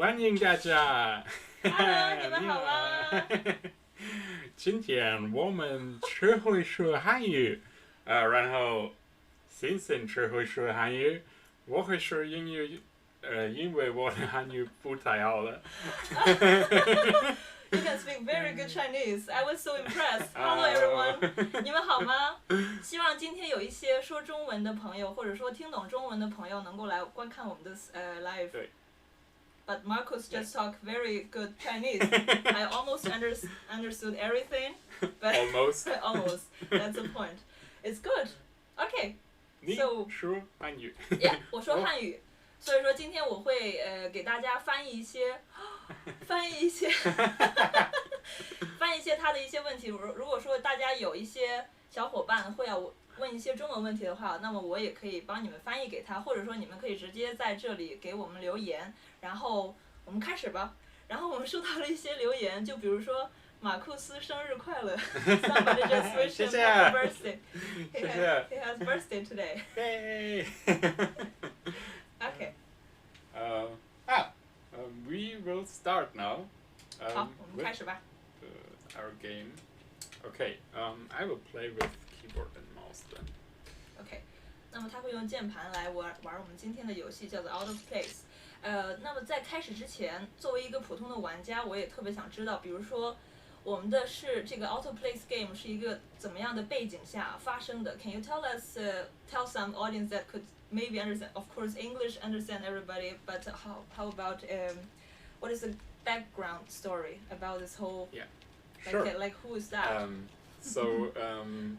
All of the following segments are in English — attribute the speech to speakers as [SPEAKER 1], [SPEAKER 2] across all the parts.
[SPEAKER 1] 欢迎大家。
[SPEAKER 2] Hello， 你们好吗？
[SPEAKER 1] 今天我们只会说汉语，然后先生只会说汉语，我会说英语，因为我的汉语不太好了。
[SPEAKER 2] You can speak very good Chinese. I was so impressed. Hello everyone. 你们好吗？希望今天有一些说中文的朋友，或者说听懂中文的朋友，能够来观看我们的live.
[SPEAKER 1] 对。
[SPEAKER 2] But Marcus just talked very good Chinese. I almost understood everything. But
[SPEAKER 1] Almost.
[SPEAKER 2] Almost. That's the point. It's good. Okay.
[SPEAKER 1] 你
[SPEAKER 2] So
[SPEAKER 1] 说汉语。
[SPEAKER 2] Yeah， 我说汉语。所以说今天我会给大家翻译一些翻译一些他的一些问题。如果说大家有一些小伙伴会要问一些中文问题的话，那么我也可以帮你们翻译给他，或者说你们可以直接在这里给我们留言，然后我们开始吧。然后我们收到了一些留言，就比如说马库斯生日快乐 ，Somebody just wished him happy birthday. He has birthday today.
[SPEAKER 1] Yay!
[SPEAKER 2] Okay.
[SPEAKER 1] We will start now.
[SPEAKER 2] 好，我们开始吧。
[SPEAKER 1] Our game. Okay. I will play with keyboard and mouse then.
[SPEAKER 2] OK， 那么他会用键盘来玩我们今天的游戏，叫做 Out of Place。那么在开始之前，作为一个普通的玩家，我也特别想知道，比如说我们的是这个 Out of Place game 是一个怎么样的背景下发生的 ？Can you tell us, tell some audience that could maybe understand? Of course, English understand everybody, but how about what is the background story about this whole?
[SPEAKER 1] Yeah.
[SPEAKER 2] Like who is that?
[SPEAKER 1] So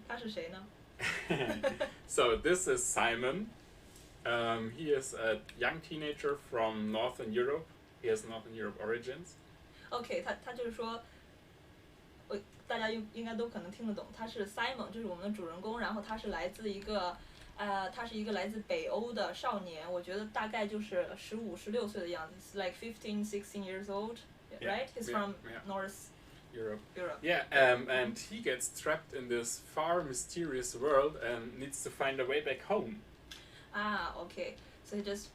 [SPEAKER 2] 他是谁呢？
[SPEAKER 1] So this is Simon. He is a young teenager from Northern Europe. He has Northern Europe origins.
[SPEAKER 2] OK， 他就是说，大家应该都可能听得懂，他是 Simon， 这是我们的主人公，然后他是来自一个他是一个来自北欧的少年，我觉得大概就是15、16岁的样子 ，like 15, 16 years old, right? He's from North
[SPEAKER 1] Europe.
[SPEAKER 2] Yeah,
[SPEAKER 1] and he gets trapped in this far mysterious world and needs to find a way back home.
[SPEAKER 2] OK. So he just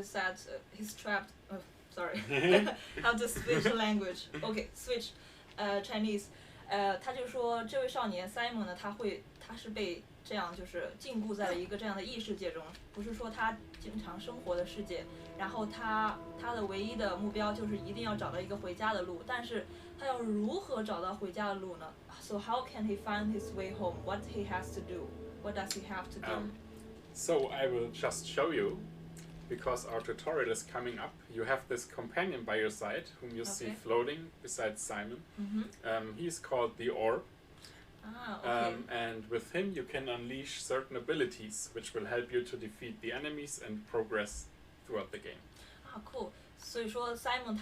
[SPEAKER 2] said he's trapped. Oh, sorry. How to switch language? OK, switch. Chinese. 他就说这位少年 Simon 呢，他是被这样就是禁锢在了一个这样的异世界中，不是说他经常生活的世界。然后他的唯一的目标就是一定要找到一个回家的路，但是他要如何找到回家的路呢 ？So how can he find his way home? What he has to do? What does he have to do?
[SPEAKER 1] So I will just show you, because our tutorial is coming up. You have this companion by your side, whom you see floating beside Simon. He is called the Orb.
[SPEAKER 2] Okay.
[SPEAKER 1] And with him you can unleash certain abilities, which will help you to defeat the enemies and progress throughout the game.
[SPEAKER 2] Cool. 所以说 Simon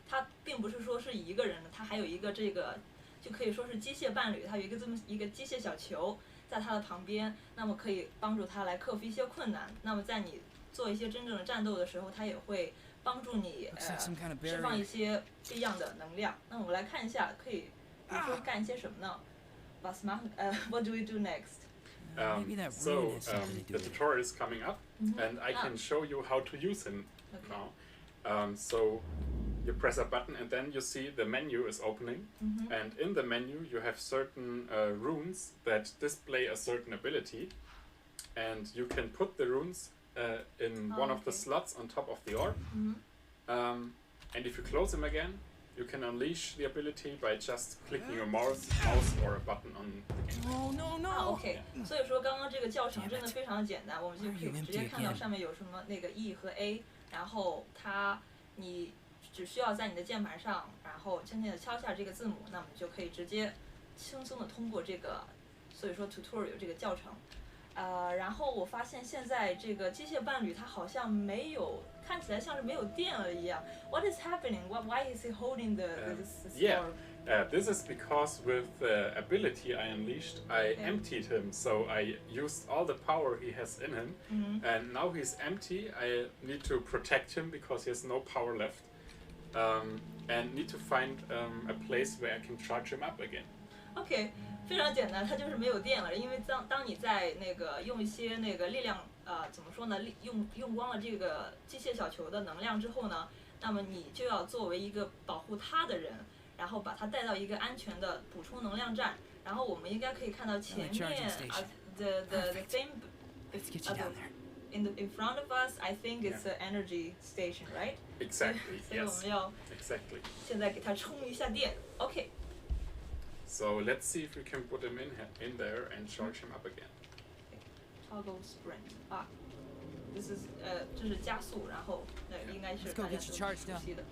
[SPEAKER 2] 他并不是说是一个人的，他还有一个这个就可以说是机械伴侣，他有这么一个机械小球在他的旁边，那么可以帮助他来克服一些困难。那么在你做一些真正的战斗的时候，他也会帮助你释放一些不一样的能量。那我们来看一下，可以比如说干一些什么呢？What do we do next?
[SPEAKER 1] So the tutorial is coming up, and I can show you how to use him now. So you press a button, and then you see the menu is opening, and in the menu you have certain runes that display a certain ability, and you can put the runes in one of the slots on top of the orb, and if you close them again, you can unleash the ability by just clicking your mouse or a button on the game.
[SPEAKER 2] OK， 所以说刚刚这个教程真的非常的简单，我们就可以直接看到上面有什么那个 E 和 A， 然后你只需要在你的键盘上，然后轻轻的敲下这个字母，那么你就可以直接轻松的通过这个，所以说 tutorial 这个教程。然后我发现现在这个机械伴侣它好像没有，看起来像是没有电了一样。What is happening? Why is he holding this
[SPEAKER 1] Yeah, this is because with the ability I unleashed, I emptied him. So I used all the power he has in him, and now he's empty. I need to protect him because he has no power left, and need to find a place where I can charge him up again.
[SPEAKER 2] OK， 非常简单，它就是没有电了，因为当你在那个用一些那个力量怎么说呢？用光了这个机械小球的能量之后呢，那么你就要作为一个保护他的人，然后把他带到一个安全的补充能量站。然后我们应该可以看到前面the thing in front of us, I think it's an energy station, right?
[SPEAKER 1] Exactly.
[SPEAKER 2] 所以我们要
[SPEAKER 1] Exactly.
[SPEAKER 2] 现在给它充一下电。OK.
[SPEAKER 1] So let's see if we can put him in there and charge him up again.
[SPEAKER 2] Toggle sprint 啊，这是加速，然后应该是大家都熟悉的。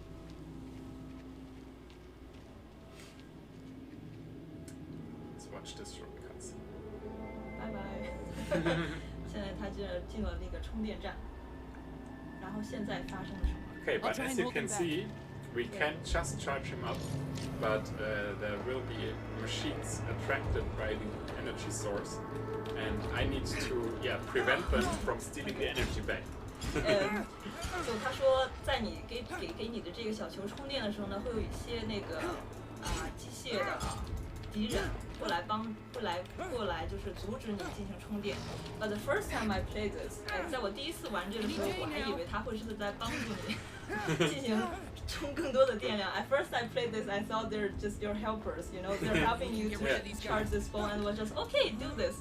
[SPEAKER 1] Let's watch this short cutscene.
[SPEAKER 2] 拜拜。现在他进了那个充电站，然后现在发生了什么
[SPEAKER 1] Okay, but as you can see, we can't just charge him up, but there will be machines attracted by the energy source, and I need to prevent them from stealing the energy back.
[SPEAKER 2] 就他说，在你给你的这个小球充电的时候呢，会有一些那个机械的敌人过来就是阻止你进行充电。But the first time I played this， 在我第一次玩这个时候，我还以为他会是在帮助你进行充更多的电量。At first I played this, I thought they're just your helpers, you know, they're helping you to charge this phone, and was just okay, do this.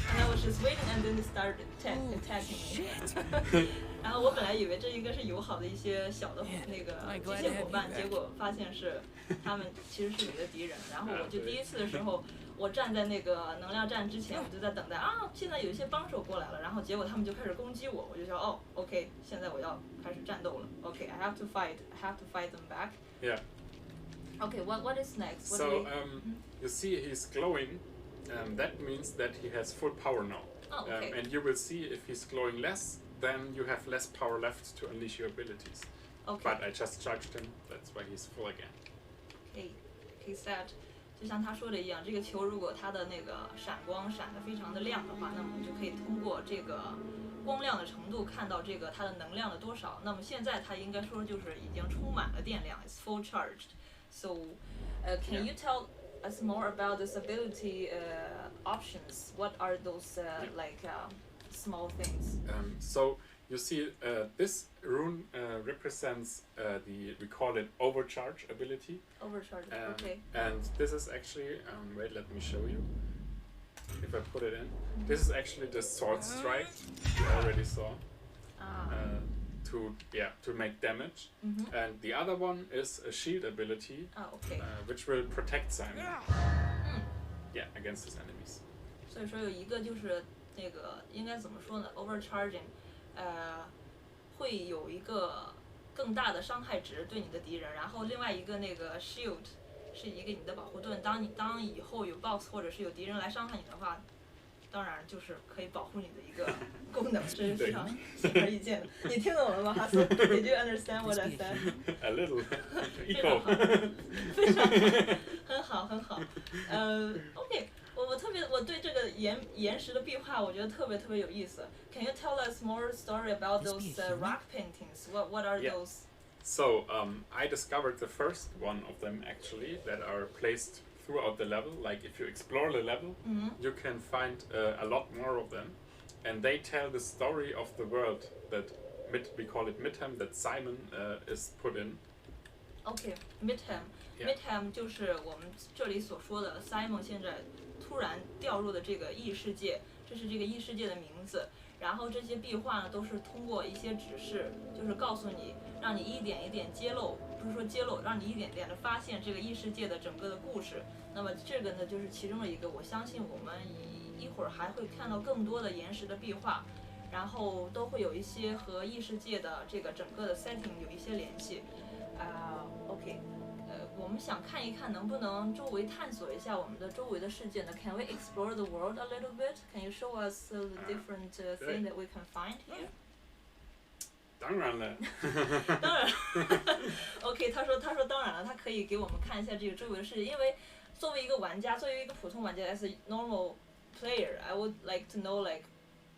[SPEAKER 2] And I was just waiting, and then they started attacking me. 然后我本来以为这应该是友好的一些小的那个机械伙伴，结果发现是他们其实是你的敌人。然后我就第一次的时候，我站在那个能量站之前，我就在等待现在有一些帮手过来了，然后结果他们就开始攻击我，我就说OK， 现在我要开始战斗了。OK，I have to fight them back.
[SPEAKER 1] Yeah.
[SPEAKER 2] Okay, what is next?
[SPEAKER 1] So you see he's glowing. That means that he has full power now.
[SPEAKER 2] Oh, okay.
[SPEAKER 1] And you will see if he's glowing less, then you have less power left to unleash your abilities.
[SPEAKER 2] Okay.
[SPEAKER 1] But I just charged him, that's why he's full again.
[SPEAKER 2] Okay, set. 就像他说的一样，这个球如果它的那个闪光闪得非常的亮的话，那么我们就可以通过这个光亮的程度看到这个它的能量的多少。那么现在它应该说就是已经充满了电量 ，it's full charged. So, can you tell us more about this ability options? What are those small things?
[SPEAKER 1] So you see, this rune represents we call it overcharge ability.
[SPEAKER 2] Overcharge. Okay.
[SPEAKER 1] And this is actually wait, let me show you. If I put it in, this is actually the sword strike you already saw. To make damage. And the other one is a shield ability, which will protect Simon. Yeah, against his enemies.
[SPEAKER 2] 所以说有一个就是那个应该怎么说呢 ？overcharging， 会有一个更大的伤害值对你的敌人，然后另外一个那个 shield 是一个你的保护盾。当以后有 boss 或者是有敌人来伤害你的话，当然就是可以保护你的一个功能，这是非常显而易见的。你听懂了吗，哈斯 ？Did you understand what I said?
[SPEAKER 1] A little. Equal.
[SPEAKER 2] 非常好，很好。OK， 我对这个岩石的壁画，我觉得特别有意思。Can you tell us more story about those rock paintings? What are those?
[SPEAKER 1] So I discovered the first one of them actually that are placed throughout the level. Like if you explore the level, you can find a lot more of them, and they tell the story of the world that we call it Midham, that Simon is put in.
[SPEAKER 2] Okay, Midham 就是我们这里所说的 Simon 现在突然掉入的这个异世界，这是这个异世界的名字。然后这些壁画呢，都是通过一些指示，就是告诉你，让你一点一点揭露，不是说揭露，让你一点点的发现这个异世界的整个的故事。那么这个呢，就是其中的一个。我相信我们一会儿还会看到更多的岩石的壁画，然后都会有一些和异世界的这个整个的 setting 有一些联系。OK。我们想看一看能不能周围探索一下我们的周围的世界呢 ？Can we explore the world a little bit? Can you show us the different thing that we can find here?
[SPEAKER 1] 当然了。
[SPEAKER 2] 当然。OK， 他说当然了，他可以给我们看一下这个周围的世界，因为作为一个玩家，作为一个普通玩家 ，as a normal player, I would like to know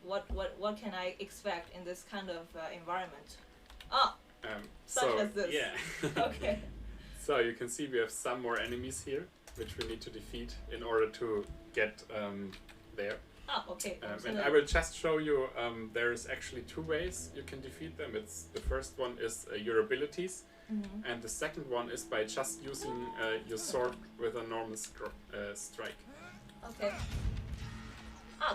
[SPEAKER 2] what can I expect in this kind of environment? Such as this.
[SPEAKER 1] Yeah.
[SPEAKER 2] Okay.
[SPEAKER 1] So you can see we have some more enemies here, which we need to defeat in order to get there.
[SPEAKER 2] Okay.
[SPEAKER 1] And I will just show you, there's actually two ways you can defeat them. The first one is your abilities. And the second one is by just using your sword with a normal strike.
[SPEAKER 2] OK。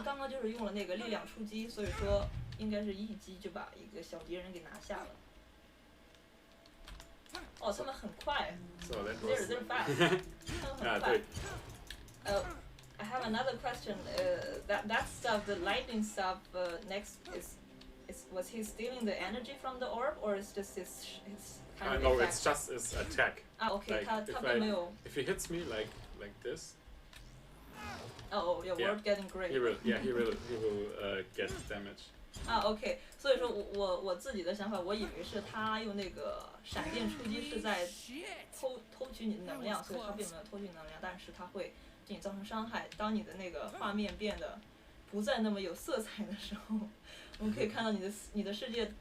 [SPEAKER 2] 刚刚就是用了那个力量出击，所以说应该是一击就把一个小敌人给拿下了。他们很快。
[SPEAKER 1] So that was.
[SPEAKER 2] They're fast. 他们很快。I have another question. That stuff, the lightning stuff, next was he stealing the energy from the orb, or is just his kind of
[SPEAKER 1] No,
[SPEAKER 2] attack?
[SPEAKER 1] it's just his attack.
[SPEAKER 2] OK，
[SPEAKER 1] like
[SPEAKER 2] 他并没有。
[SPEAKER 1] If he hits me like this.
[SPEAKER 2] Your word getting great.
[SPEAKER 1] He will get damage.
[SPEAKER 2] OK， 所以说我自己的想法，我以为是他用那个闪电出击是在偷取你的能量，所以他并没有偷取能量，但是他会对你造成伤害。当你的那个画面变得不再那么有色彩的时候，我们可以看到你的世界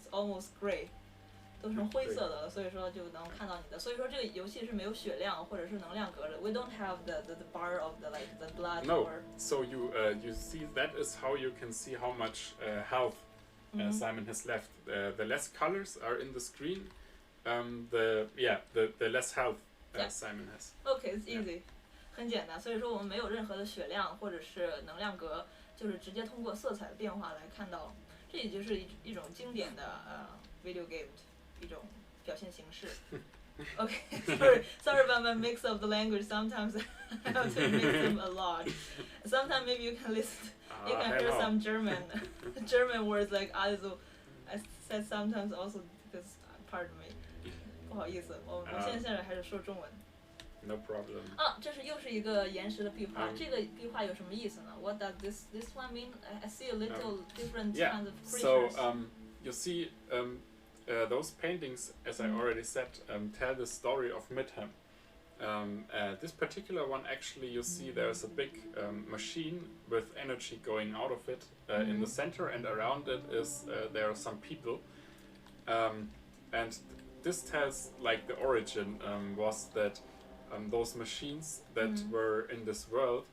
[SPEAKER 2] is almost gray， 都成灰色的了，所以说就能看到你的。所以说这个游戏是没有血量或者是能量格的。We don't have the bar of the blood.
[SPEAKER 1] No. So you see that is how you can see how much health Simon has left. The less colors are in the screen. The less health Simon has.
[SPEAKER 2] OK, it's easy. 很简单，所以说我们没有任何的血量或者是能量格，就是直接通过色彩的变化来看到。这也就是一种经典的video game 一种表现形式。Okay, sorry about my mix of the language. Sometimes I have to mix them a lot. Sometimes maybe you can listen. You can hear some German words like also. I said sometimes also because pardon me. 不好意思，我现在还是说中文。
[SPEAKER 1] No problem.
[SPEAKER 2] 这是又是一个岩石的壁画。这个壁画有什么意思呢 ？What does this one mean? I see a little different kinds of creatures.
[SPEAKER 1] So you see those paintings, as I already said, tell the story of Midham. This particular one, actually, you see there's a big machine with energy going out of it in the center, and around it is there are some people, and this tells like the origin was that those machines that were in this world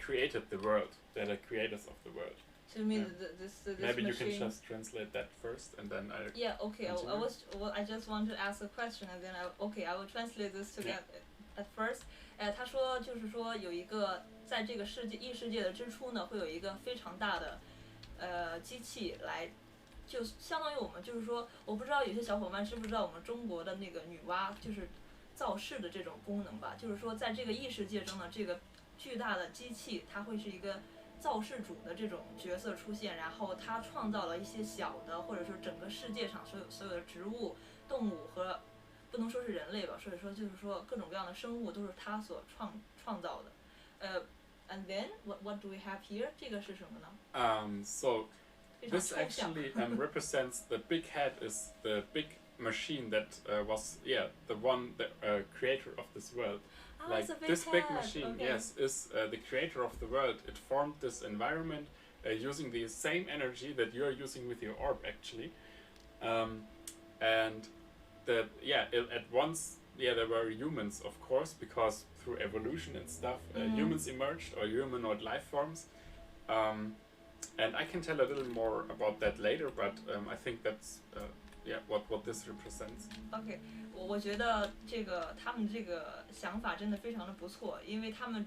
[SPEAKER 1] created the world. They're the creators of the world.
[SPEAKER 2] So you mean this
[SPEAKER 1] Maybe
[SPEAKER 2] machine?
[SPEAKER 1] You can just translate that first, and then I.
[SPEAKER 2] Yeah. Okay. I just want to ask a question, and then I will translate this together. At first, 他说就是说有一个在这个异世界的之初呢，会有一个非常大的机器来，就相当于我们就是说，我不知道有些小伙伴知不知道我们中国的那个女娲就是造世的这种功能吧？就是说在这个异世界中呢，这个巨大的机器它会是一个造世主的这种角色出现，然后它创造了一些小的，或者说整个世界上所有的植物、动物和不能说是人类吧，所以说就是说各种各样的生物都是它所创造的。And then what do we have here？ 这个是什么呢
[SPEAKER 1] ？So this actually represents the big head is the big machine that was the one the creator of this world. Like this big machine, yes, is the creator of the world. It formed this environment using the same energy that you are using with your orb, actually. And that at once there were humans, of course, because through evolution and stuff, humans emerged, or humanoid life forms. And I can tell a little more about that later, but I think that's what this represents.
[SPEAKER 2] OK， 我觉得他们这个想法真的非常的不错，因为他们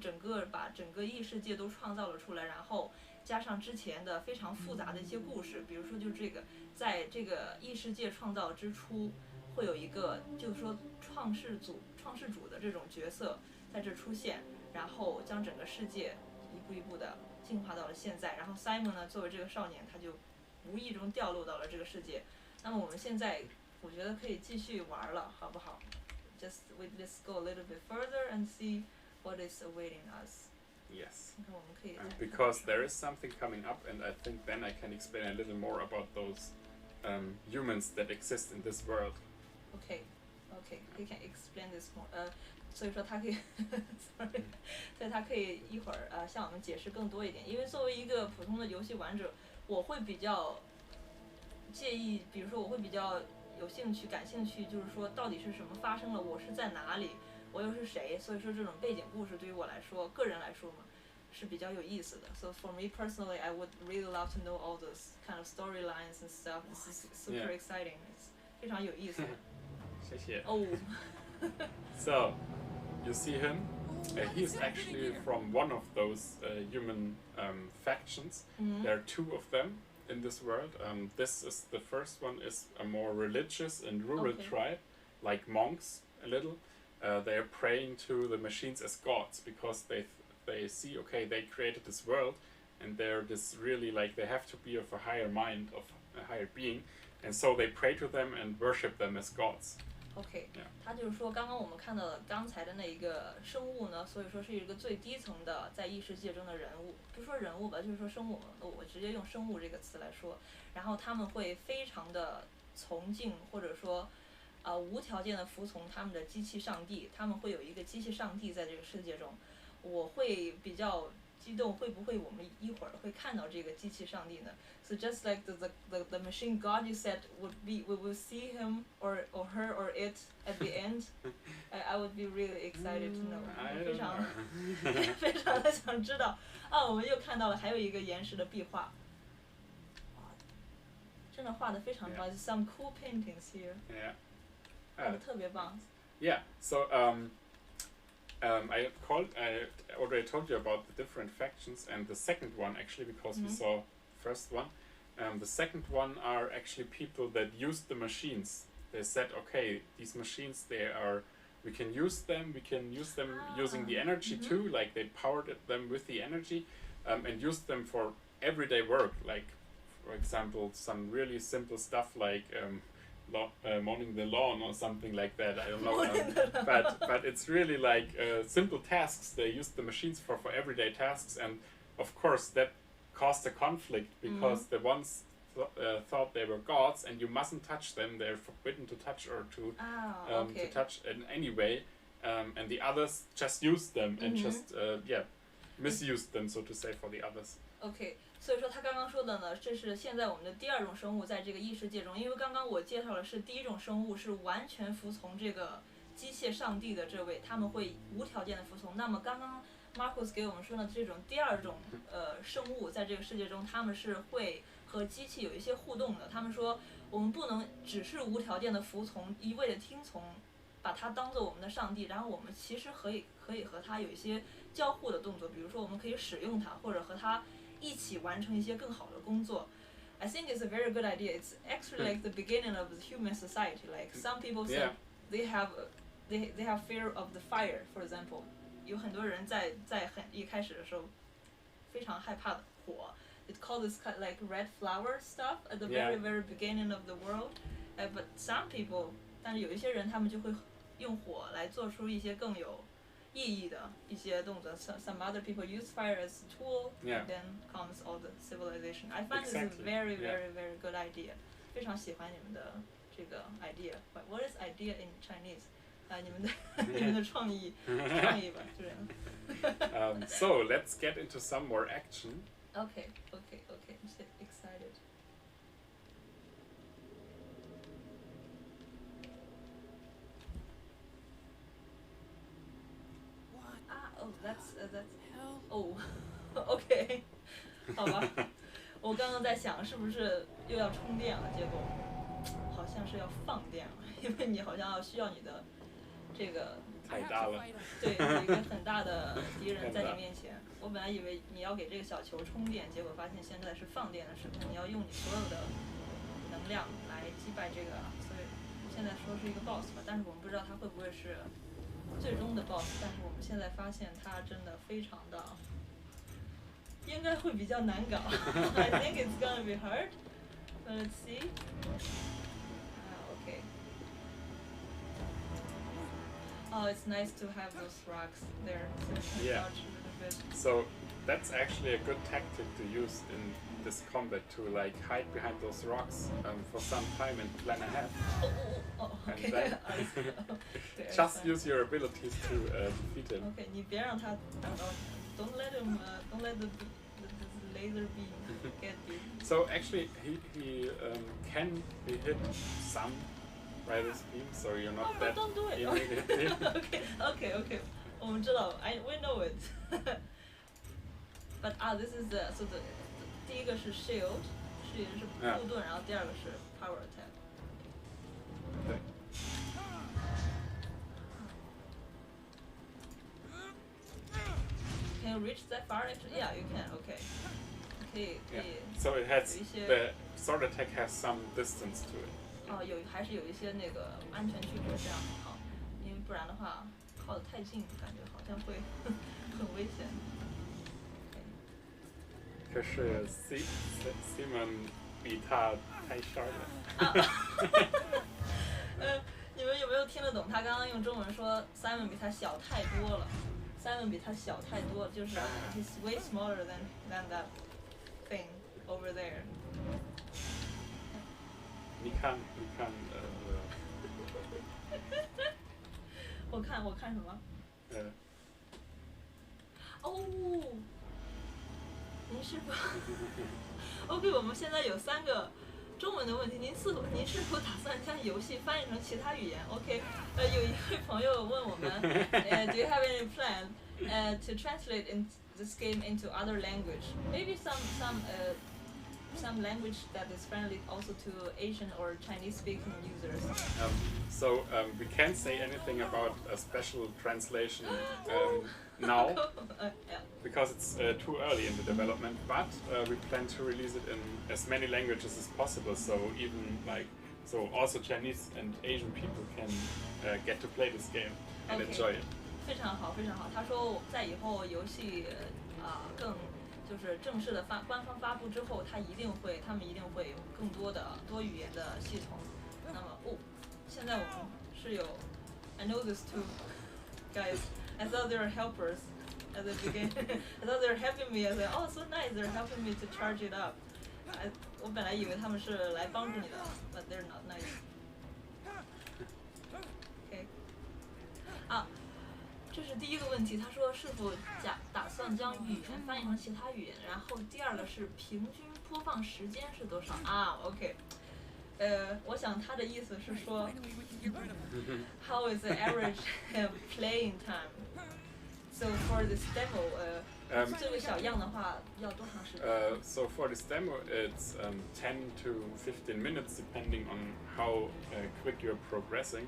[SPEAKER 2] 把整个异世界都创造了出来，然后加上之前的非常复杂的一些故事，比如说就在这个异世界创造之初，会有一个就是说创世主的这种角色在这出现，然后将整个世界一步一步的进化到了现在。然后 Simon 呢，作为这个少年，他就无意中掉落到了这个世界。那么我们现在我觉得可以继续玩了，好不好 ？Let's go a little bit further and see what is awaiting us.
[SPEAKER 1] Yes.
[SPEAKER 2] 你看我们可以
[SPEAKER 1] because there is something coming up, and I think then I can explain a little more about those humans that exist in this world.
[SPEAKER 2] Okay, he can explain this more. 所以说他可以，sorry， 所以他可以一会儿向我们解释更多一点。因为作为一个普通的游戏玩者，我会比较介意，比如说我会比较感兴趣，就是说到底是什么发生了，我是在哪里，我又是谁？所以说这种背景故事对于我来说，个人来说嘛，是比较有意思的。So for me personally, I would really love to know all those kind of storylines and stuff. This is super exciting. It's 非常有意思。
[SPEAKER 1] 谢谢。
[SPEAKER 2] 哦。
[SPEAKER 1] So, you see him? He's actually from one of those human factions. There are two of them in this world. This is the first one is a more religious and rural tribe, like monks a little. They are praying to the machines as gods because they see, okay, they created this world, and they're this really like they have to be of a higher mind, of a higher being, and so they pray to them and worship them as gods.
[SPEAKER 2] OK， 他就是说，刚刚我们看到的刚才的那一个生物呢，所以说是一个最低层的在异世界中的人物，不说人物吧，就是说生物，我直接用生物这个词来说。然后他们会非常的从敬，或者说，无条件的服从他们的机器上帝，他们会有一个机器上帝在这个世界中。我会比较激动，会不会我们一会儿会看到这个机器上帝呢？ So just like the machine god you said we will see him or her or it at the end. I would be really excited to know. 非常的想知道。我们又看到了还有一个岩石的壁画。真的画得非常棒 ，some cool paintings here.
[SPEAKER 1] Yeah.
[SPEAKER 2] 画得特别棒。
[SPEAKER 1] Yeah. So I already told you about the different factions, and the second one actually because we saw first one. The second one are actually people that used the machines. They said, okay, these machines, we can use them using the energy too, like they powered them with the energy, and used them for everyday work, like, for example, some really simple stuff like mowing the lawn or something like that. I don't know, but it's really like simple tasks. They used the machines for everyday tasks, and of course that caused a conflict because the ones thought they were gods and you mustn't touch them. They're forbidden to touch or to touch in any way, and the others just used them and just misused them, so to say, for the others.
[SPEAKER 2] OK， 所以说他刚刚说的呢，这是现在我们的第二种生物在这个异世界中，因为刚刚我介绍的是第一种生物是完全服从这个机械上帝的这位，他们会无条件的服从。那么刚刚 Marcus 给我们说的这种第二种生物在这个世界中，他们是会和机器有一些互动的。他们说我们不能只是无条件的服从，一味的听从，把它当做我们的上帝，然后我们其实可以和它有一些交互的动作，比如说我们可以使用它，或者和它一起完成一些更好的工作。I think it's a very good idea. It's actually like the beginning of the human society. Like some people said they have fear of the fire, for example. 有很多人在一开始的时候非常害怕火。It called this kind of like red flower stuff at the very beginning of the world. But some people, 但是有一些人他们就会用火来做出一些更有意义的一些动作。Some other people use fire as a tool. Then comes all the civilization. I find this a very very good idea. 非常喜欢你们的这个 idea. What is idea in Chinese? 你们的创意吧，就是。
[SPEAKER 1] So let's get into some more action.
[SPEAKER 2] Okay. I'm so excited. That's OK. 好吧，我刚刚在想是不是又要充电了，结果好像是要放电了，因为你好像需要你的这个
[SPEAKER 1] 太大了。
[SPEAKER 2] 对，有一个很大的敌人在你面前。我本来以为你要给这个小球充电，结果发现现在是放电的时候，你要用你所有的能量来击败这个，所以现在说是一个 boss 吧，但是我们不知道它会不会是最终的 boss。但是我们现在发现它真的非常的，应该会比较难搞。I think it's gonna be hard. But let's see. Okay. Oh, it's nice to have those rocks there.
[SPEAKER 1] So that's actually a good tactic to use in this combat, to like hide behind those rocks for some time and plan ahead.
[SPEAKER 2] Okay.
[SPEAKER 1] And then just use your abilities to defeat him.
[SPEAKER 2] Okay, 你别让他打到你。Don't let him. Don't let the laser beam get you.
[SPEAKER 1] So actually, he can be hit some by this beam, so you're not that
[SPEAKER 2] don't do it.
[SPEAKER 1] immediately.
[SPEAKER 2] Okay. 我们知道 we know it. But this is the 第一个是 shield 是护盾，然后第二个是 power attack. you reach that far? Actually, yeah, you can. Okay. Okay.
[SPEAKER 1] Yeah. So it has the sword attack has some distance to it.
[SPEAKER 2] 哦，还是有一些那个安全距离这样好，因为不然的话靠得太近，感觉好像会很危险。
[SPEAKER 1] 可是Simon 比他太 short 了。
[SPEAKER 2] 你们有没有听得懂？他刚刚用中文说 Simon 比他小太多了。Simon 比他小太多，就是 he's way smaller than that thing over there。
[SPEAKER 1] 你看
[SPEAKER 2] 我看什么？哦，您是否？OK， 我们现在有3个中文的问题，您是否打算将游戏翻译成其他语言 ？OK， 有一位朋友问我们，Do you have any plan to translate this game into other language? Maybe some language that is friendly also to Asian or Chinese-speaking users.
[SPEAKER 1] We can't say anything about a special translation now because it's too early in the development. But we plan to release it in as many languages as possible. So even also Chinese and Asian people can get to play this game and enjoy it.
[SPEAKER 2] 非常好，非常好。他说在以后游戏更就是正式的官方发布之后，他们一定会有更多的多语言的系统。那么现在我们是有 I know this too, guys. I thought they were helpers at the beginning. I thought they were helping me. I said, oh, so nice. They're helping me to charge it up. 我本来以为他们是来帮助你的 ，but they're not nice. OK. 这是第一个问题，他说是否打算将语言翻译成其他语言，然后第二个是平均播放时间是多少？OK， 我想他的意思是说 ，How is the average playing time? So for this demo, 这个小样的话要多长时间
[SPEAKER 1] ？So for this demo, it's 10 to 15 minutes, depending on how quick you're progressing.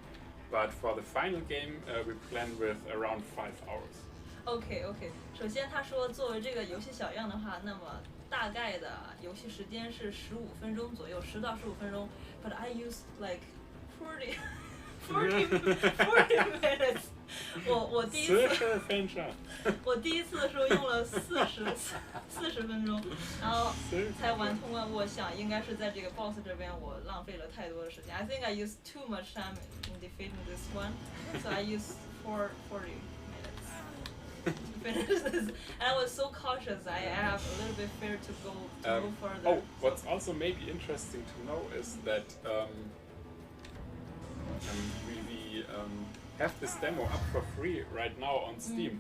[SPEAKER 1] But for the final game, we plan with around 5 hours.
[SPEAKER 2] OK， 首先他说作为这个游戏小样的话，那么大概的游戏时间是15分钟左右，10到15分钟。But I used like 40 minutes. 我第一次的时候用了40分钟，然后才玩通关。我想应该是在这个 boss 这边我浪费了太多的时间。I think I used too much time in defeating this one, so I used 40 minutes to finish this. And I was so cautious. I have a little bit fear to go further.
[SPEAKER 1] What's also maybe interesting to know is that we have this demo up for free right now on Steam.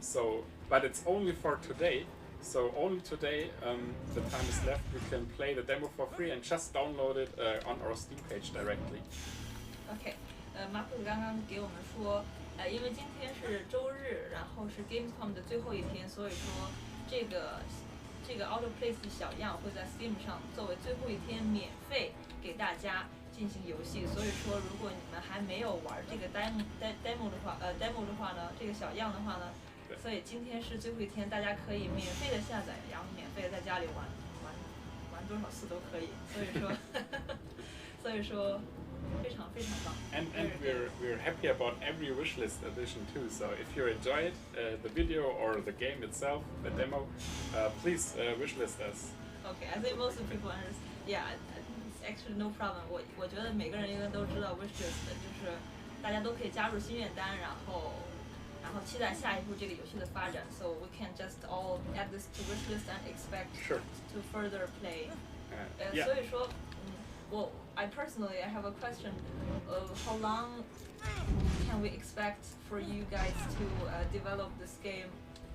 [SPEAKER 1] But it's only for today. So only today, the time is left. You can play the demo for free and just download it on our Steam page directly.
[SPEAKER 2] OK， 马普刚刚给我们说，因为今天是周日，然后是 Gamescom 的最后一天，所以说这个 Autoplay 的小样会在 Steam 上作为最后一天免费给大家进行游戏。所以说，如果你们还没有玩这个 demo 的话呢，这个小样的话呢，所以今天是最后一天，大家可以免费的下载，然后免费的在家里玩多少次都可以。所以说。非常棒。
[SPEAKER 1] And we're happy about every wishlist edition too. So if you enjoyed the video or the game itself, the demo, please wishlist us.
[SPEAKER 2] Okay, I think most of people understand. Yeah, it's actually no problem. 我觉得每个人应该都知道 wishlist 就是大家都可以加入心愿单，然后期待下一步这个游戏的发展。So we can just all add this to wishlist and expect to further play. 所以说，I personally have a question of how long can we expect for you guys to develop this game?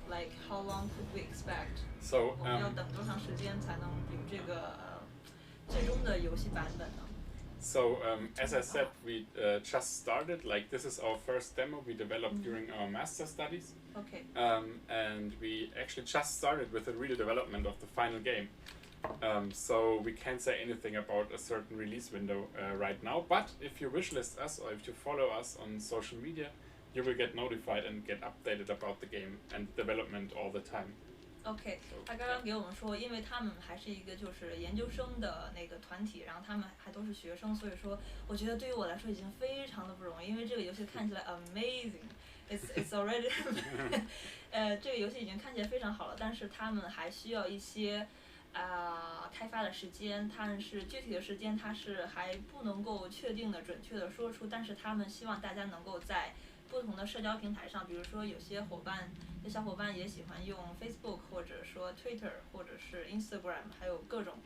[SPEAKER 2] Like how long could we expect?
[SPEAKER 1] So
[SPEAKER 2] 我们要等多长时间才能有这个最终的游戏版本呢？
[SPEAKER 1] So as I said, we just started. Like this is our first demo we developed during our master studies.
[SPEAKER 2] Okay.
[SPEAKER 1] And we actually just started with the real development of the final game. So we can't say anything about a certain release window right now, but if you wishlist us or if you follow us on social media, you will get notified and get updated about the game and development all the time.
[SPEAKER 2] OK， 他刚刚给我们说，因为他们还是一个就是研究生的那个团体，然后他们还都是学生，所以说我觉得对于我来说已经非常的不容易，因为这个游戏看起来 amazing，it's already 这个游戏已经看起来非常好了，但是他们还需要一些开发的时间，但是具体的时间它是还不能够确定的准确的说出，但是他们希望大家能够在不同的社交平台上，比如说有小伙伴也喜欢用 Facebook 或者说 Twitter 或者是 Instagram， 还有各种，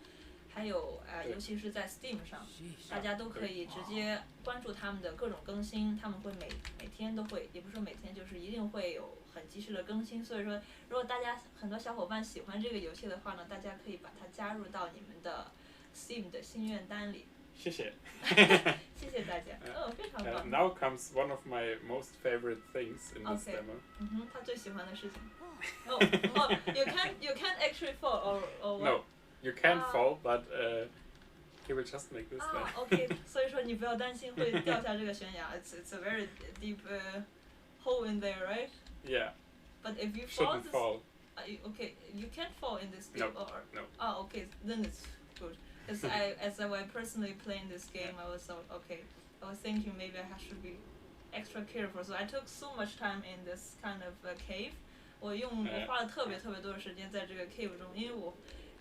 [SPEAKER 2] 尤其是在 Steam 上，大家都可以直接关注他们的各种更新，他们会每天都会，也不是说每天，就是一定会有很及时的更新。所以说，如果大家很多小伙伴喜欢这个游戏的话呢，大家可以把它加入到你们的 Steam 的心愿单里。
[SPEAKER 1] 谢谢。
[SPEAKER 2] 谢谢大家。非常棒。
[SPEAKER 1] Now comes one of my most favorite things in this demo.
[SPEAKER 2] 他最喜欢的事情。you can't actually fall or what?
[SPEAKER 1] No, you can fall, but he will just make this.
[SPEAKER 2] OK， 所以说你不要担心会掉下这个悬崖。It's a very deep hole in there, right?
[SPEAKER 1] Yeah.
[SPEAKER 2] But if you
[SPEAKER 1] shouldn't fall.
[SPEAKER 2] Okay, you can't fall in this deep.
[SPEAKER 1] No.
[SPEAKER 2] Okay, then it's good. As I was personally playing this game, I was thinking maybe I should be extra careful. So I took so much time in this kind of cave. 我花了特别多的时间在这个 cave 中，因为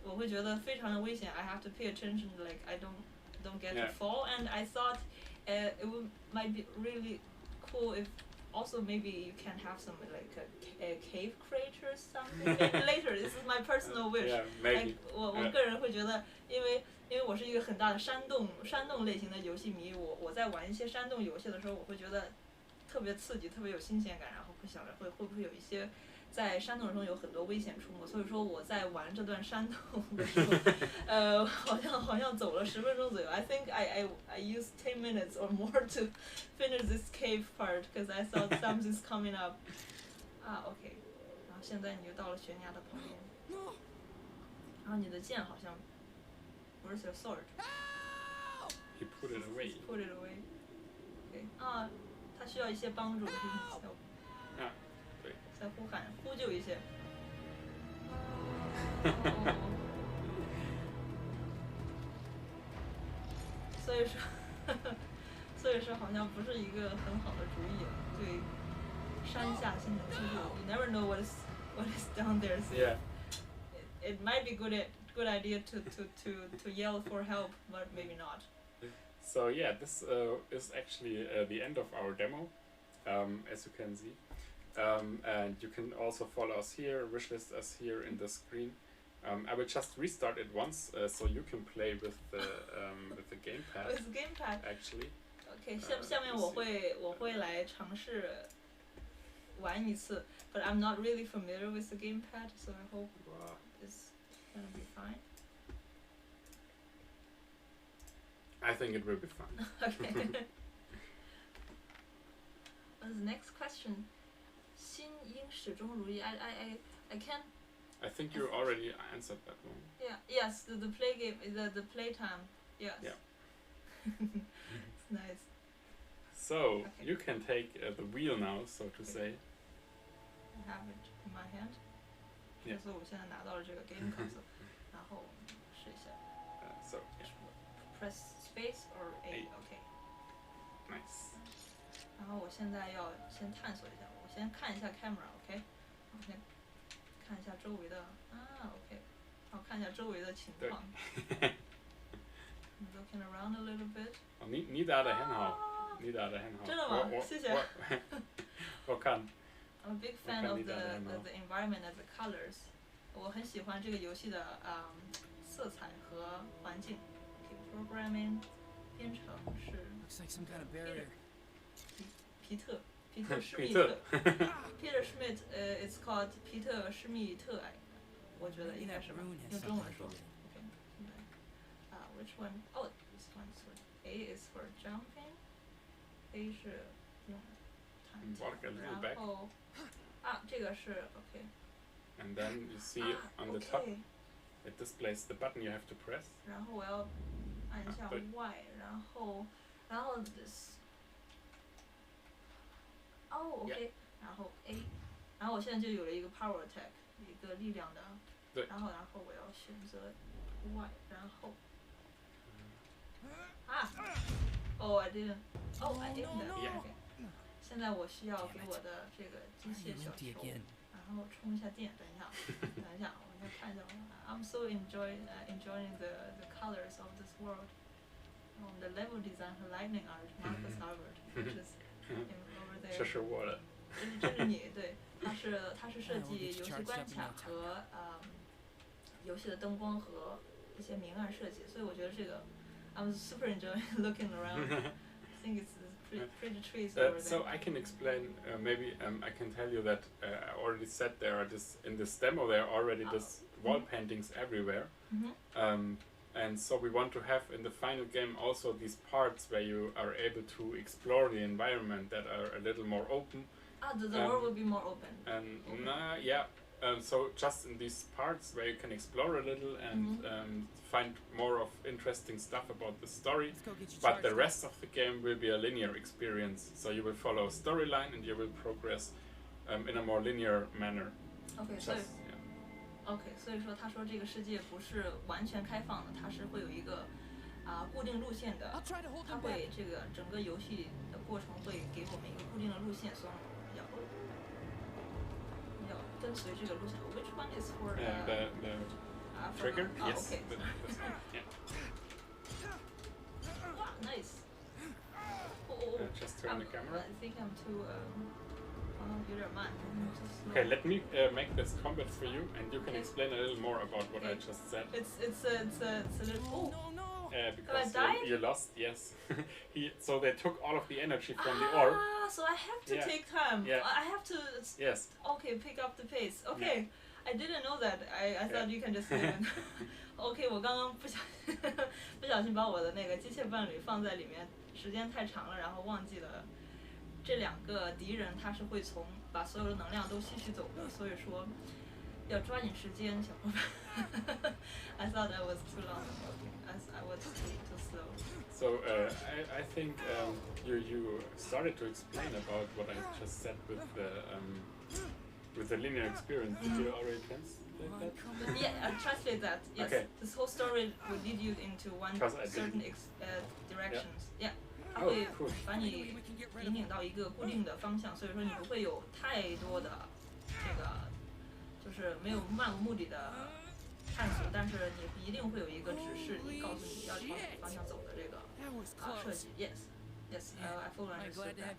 [SPEAKER 2] 我会觉得非常的危险。I have to pay attention, like I don't get to fall. And I thought it might be really cool if also maybe you can have some like a cave crate or something. Later, this is my personal wish.
[SPEAKER 1] Yeah, maybe.
[SPEAKER 2] 我个人会觉得，因为我是一个很大的山洞类型的游戏迷，我在玩一些山洞游戏的时候，我会觉得特别刺激，特别有新鲜感，然后会想着会不会有一些在山洞中有很多危险出没，所以说我在玩这段山洞的时候，好像走了10分钟左右。I think I used 10 minutes or more to finish this cave part because I thought something's coming up. OK， 然后现在你就到了悬崖的旁边，然后你的剑好像。Where's your sword?
[SPEAKER 1] He put it away.
[SPEAKER 2] Put it away. OK， 他需要一些帮助，
[SPEAKER 1] 对。
[SPEAKER 2] 在呼救一些。所以说好像不是一个很好的主意，对山下形成速度。You never know what is down there. So
[SPEAKER 1] yeah.
[SPEAKER 2] It might be good idea to yell for help, but maybe not.
[SPEAKER 1] So yeah, this is actually the end of our demo, as you can see. And you can also follow us here, wishlist us here in the screen. I will just restart it once, so you can play with the gamepad.
[SPEAKER 2] With the gamepad.
[SPEAKER 1] Actually.
[SPEAKER 2] OK， 下面我会来尝试玩一次 ，but I'm not really familiar with the gamepad, so I hope it's gonna be fine.
[SPEAKER 1] I think it will be fine.
[SPEAKER 2] OK. The next question. 心应始终如一。I can't.
[SPEAKER 1] I think you already answered that one.
[SPEAKER 2] Yeah. Yes. The play game. The playtime. Yes.
[SPEAKER 1] Yeah.
[SPEAKER 2] It's nice.
[SPEAKER 1] So you can take the wheel now, so to say.
[SPEAKER 2] I have it in my hand. 所以我现在拿到了这个 game console， 然后试一下。
[SPEAKER 1] So yeah.
[SPEAKER 2] Press space or A. OK.
[SPEAKER 1] Nice.
[SPEAKER 2] 然后我现在要先探索一下，我先看一下 camera，OK？ 我先看一下周围的OK， 然后看一下周围的情况。I'm looking around a little bit.
[SPEAKER 1] 你打得很好，你打得很好。
[SPEAKER 2] 真的吗？谢谢。
[SPEAKER 1] 我看。
[SPEAKER 2] I'm a big fan of the environment and the colors. 我很喜欢这个游戏的色彩和环境。Programming 编程是。
[SPEAKER 3] Looks like some kind of barrier.
[SPEAKER 2] 皮特施密特 Peter Schmidt, it's called 皮特施密特，我觉得应该是吧，用中文说。OK， which one? Oh, this one's for A is for jumping. A 是用弹琴，然后这个是 OK。
[SPEAKER 1] And then you see on the top, it displays the button you have to press.
[SPEAKER 2] 然后我要按一下 Y， 然后 this。OK， 然后 A， 然后我现在就有了一个 power attack，一个力量的。
[SPEAKER 1] 对。
[SPEAKER 2] 然后我要选择 Y， 然后。Oh I didn't. Oh I didn't. Okay. 现在我需要给我的这个机械小球，然后充一下电。等一下，我先看一下。I'm so enjoying the colors of this world. The level design 和 lightning art, Marcus Albert, which is over there.
[SPEAKER 1] 这是我的。
[SPEAKER 2] 这是你对，他是设计游戏关卡和游戏的灯光和一些明暗设计，所以我觉得这个 I'm super enjoying looking around. I think it's pretty trees over there.
[SPEAKER 1] So I can explain. Maybe I can tell you that I already said there are in this demo there are already this wall paintings everywhere. And so we want to have in the final game also these parts where you are able to explore the environment that are a little more open.
[SPEAKER 2] The world will be more open.
[SPEAKER 1] And yeah. So just in these parts where you can explore a little and find more of interesting stuff about the story, but the rest of the game will be a linear experience. So you will follow a storyline and you will progress in a more linear manner.
[SPEAKER 2] Okay,所以说他说这个世界不是完全开放的，它是会有一个固定路线的，它会这个整个游戏的过程会给我们一个固定的路线，所以要跟随这个路线。Which one is for
[SPEAKER 1] the trigger? Yes.
[SPEAKER 2] Okay.
[SPEAKER 1] Yeah.
[SPEAKER 2] Wow, nice.
[SPEAKER 1] Just turn the camera.
[SPEAKER 2] I think I'm too. 有点慢。
[SPEAKER 1] Okay, let me make this combat for you, and you can explain a little more about what I just said.
[SPEAKER 2] It's a little. Oh.
[SPEAKER 1] Because you lost, yes. So they took all of the energy from the orb.
[SPEAKER 2] So I have to take time.
[SPEAKER 1] Yeah.
[SPEAKER 2] I have to.
[SPEAKER 1] Yes.
[SPEAKER 2] Okay, pick up the pace. Okay, I didn't know that. I thought you can just. Okay, 我刚刚不小心把我的那个机械伴侣放在里面，时间太长了，然后忘记了。这两个敌人他是会把所有的能量都吸取走的，所以说要抓紧时间，小伙伴。I thought I was too long. I was too slow.
[SPEAKER 1] So I think you started to explain about what I just said with the linear experience. Did you already translate that?
[SPEAKER 2] Yeah, translate that. Yes. Okay. This whole story will lead you into one certain directions. Yeah. 它会把你引领到一个固定的方向，所以说你不会有太多的这个，就是没有漫无目的的探索，但是你一定会有一个指示，你告诉你要朝哪个方向走的这个设计。Yes, I fully understood that.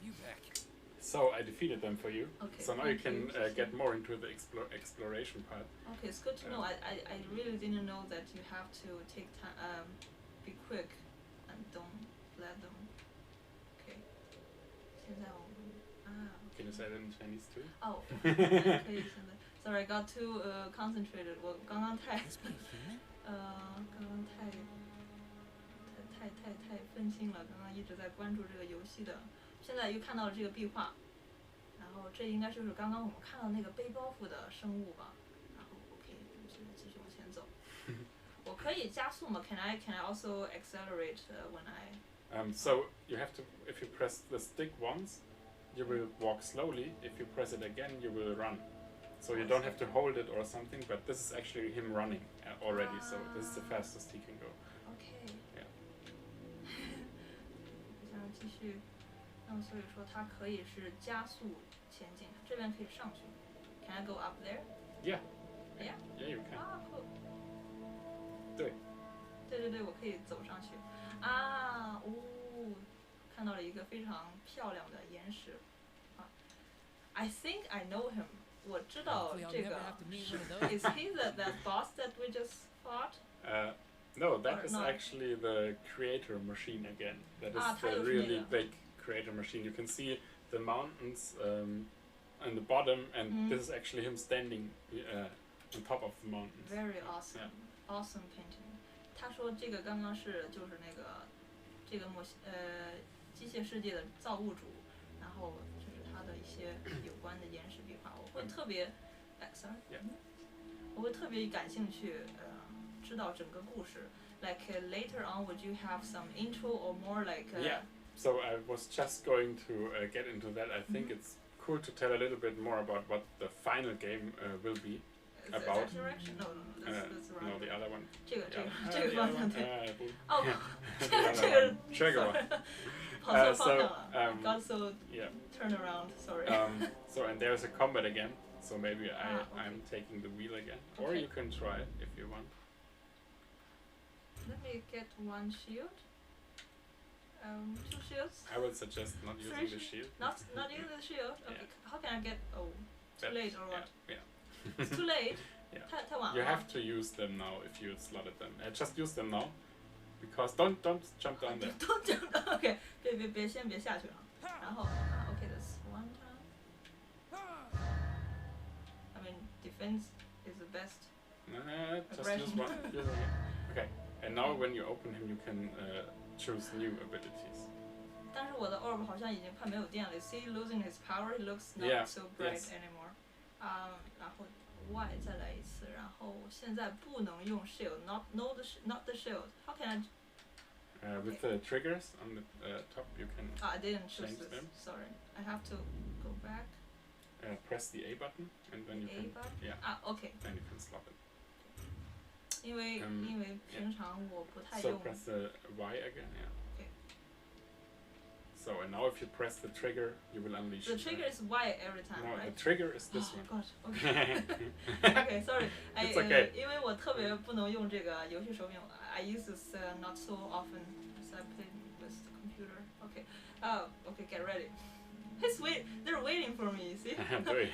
[SPEAKER 1] So I defeated them for you.
[SPEAKER 2] Okay.
[SPEAKER 1] So now you can get more into the exploration part.
[SPEAKER 2] Okay, it's good to know. I really didn't know that you have to take time, be quick, and don't let them.
[SPEAKER 1] Can you say that in Chinese too?
[SPEAKER 2] Oh, 可以现在。Sorry, I got too concentrated. 我刚刚太分心了。刚刚一直在关注这个游戏的，现在又看到了这个壁画，然后这应该就是刚刚我们看到那个背包袱的生物吧。然后 OK， 继续往前走。我可以加速吗 ？Can I also accelerate when I?
[SPEAKER 1] So you have to, if you press the stick once, you will walk slowly. If you press it again, you will run. So you don't have to hold it or something, but this is actually him running already. So this is the fastest he can go.
[SPEAKER 2] Okay.
[SPEAKER 1] Yeah.
[SPEAKER 2] 想继续，那么所以说它可以是加速前进，这边可以上去。Can I go up there?
[SPEAKER 1] Yeah.
[SPEAKER 2] Yeah.
[SPEAKER 1] Yeah, you can.
[SPEAKER 2] Cool.
[SPEAKER 1] 对，
[SPEAKER 2] 我可以走上去。看到了一个非常漂亮的岩石。I think I know him. 我知道这个是 Is he that boss that we just fought?
[SPEAKER 1] No, that is actually the creator machine again. That is the really big creator machine. You can see the mountains on the bottom, and this is actually him standing on top of the mountains.
[SPEAKER 2] Very awesome.
[SPEAKER 1] Yeah.
[SPEAKER 2] Awesome painting. 他说这个刚刚是就是那个这个机械世界的造物主，然后就是他的一些有关的岩石壁画，我会特别我会特别感兴趣，知道整个故事。Like later on, would you have some intro or more like?
[SPEAKER 1] Yeah. So I was just going to get into that. I think it's cool to tell a little bit more about what the final game will be. about.
[SPEAKER 2] That direction? No, that's wrong.
[SPEAKER 1] No, the other one.
[SPEAKER 2] 这个方向对。哦，这个
[SPEAKER 1] trigger one.
[SPEAKER 2] 跑错方向了。Got so turn around. Sorry.
[SPEAKER 1] So and there's a combat again. So maybe I'm taking the wheel again, or you can try it if you want.
[SPEAKER 2] Let me get one shield. 2 shields.
[SPEAKER 1] I would suggest not using the shield.
[SPEAKER 2] Not using the shield. Okay.
[SPEAKER 1] Yeah.
[SPEAKER 2] How can I get? Oh, too late or what?
[SPEAKER 1] Yeah.
[SPEAKER 2] It's too late. 太晚了。
[SPEAKER 1] You have to use them now if you slotted them. Just use them now, because don't jump down there.
[SPEAKER 2] Don't jump down. Okay. 别先别下去了。然后okay, that's one time. I mean, defense is the best.
[SPEAKER 1] Just use one. Okay. And now when you open him, you can choose new abilities.
[SPEAKER 2] 但是我的 orb 好像已经快没有电了。Is he losing his power? He looks not so bright anymore. 然后 Y 再来一次，然后现在不能用 shield, not the shield. How can I?
[SPEAKER 1] With the triggers on the top, you can.
[SPEAKER 2] I didn't choose
[SPEAKER 1] change
[SPEAKER 2] this.
[SPEAKER 1] them.
[SPEAKER 2] Sorry, I have to go back.
[SPEAKER 1] Press the A button, and then you can. Yeah.
[SPEAKER 2] Okay.
[SPEAKER 1] Then you can slot it.
[SPEAKER 2] 因为平常我不太
[SPEAKER 1] So
[SPEAKER 2] 用。
[SPEAKER 1] press the Y again. Yeah.
[SPEAKER 2] Okay.
[SPEAKER 1] So and now if you press the trigger, you will unleash.
[SPEAKER 2] The trigger is Y every time,
[SPEAKER 1] no,
[SPEAKER 2] right?
[SPEAKER 1] the trigger is this one.
[SPEAKER 2] Oh God. Okay. Okay, sorry.
[SPEAKER 1] It's okay.
[SPEAKER 2] 因为我特别不能用这个游戏手柄 I use this not so often as I play with the computer. Okay. Okay, get ready. They're waiting for me, you see?
[SPEAKER 1] 对。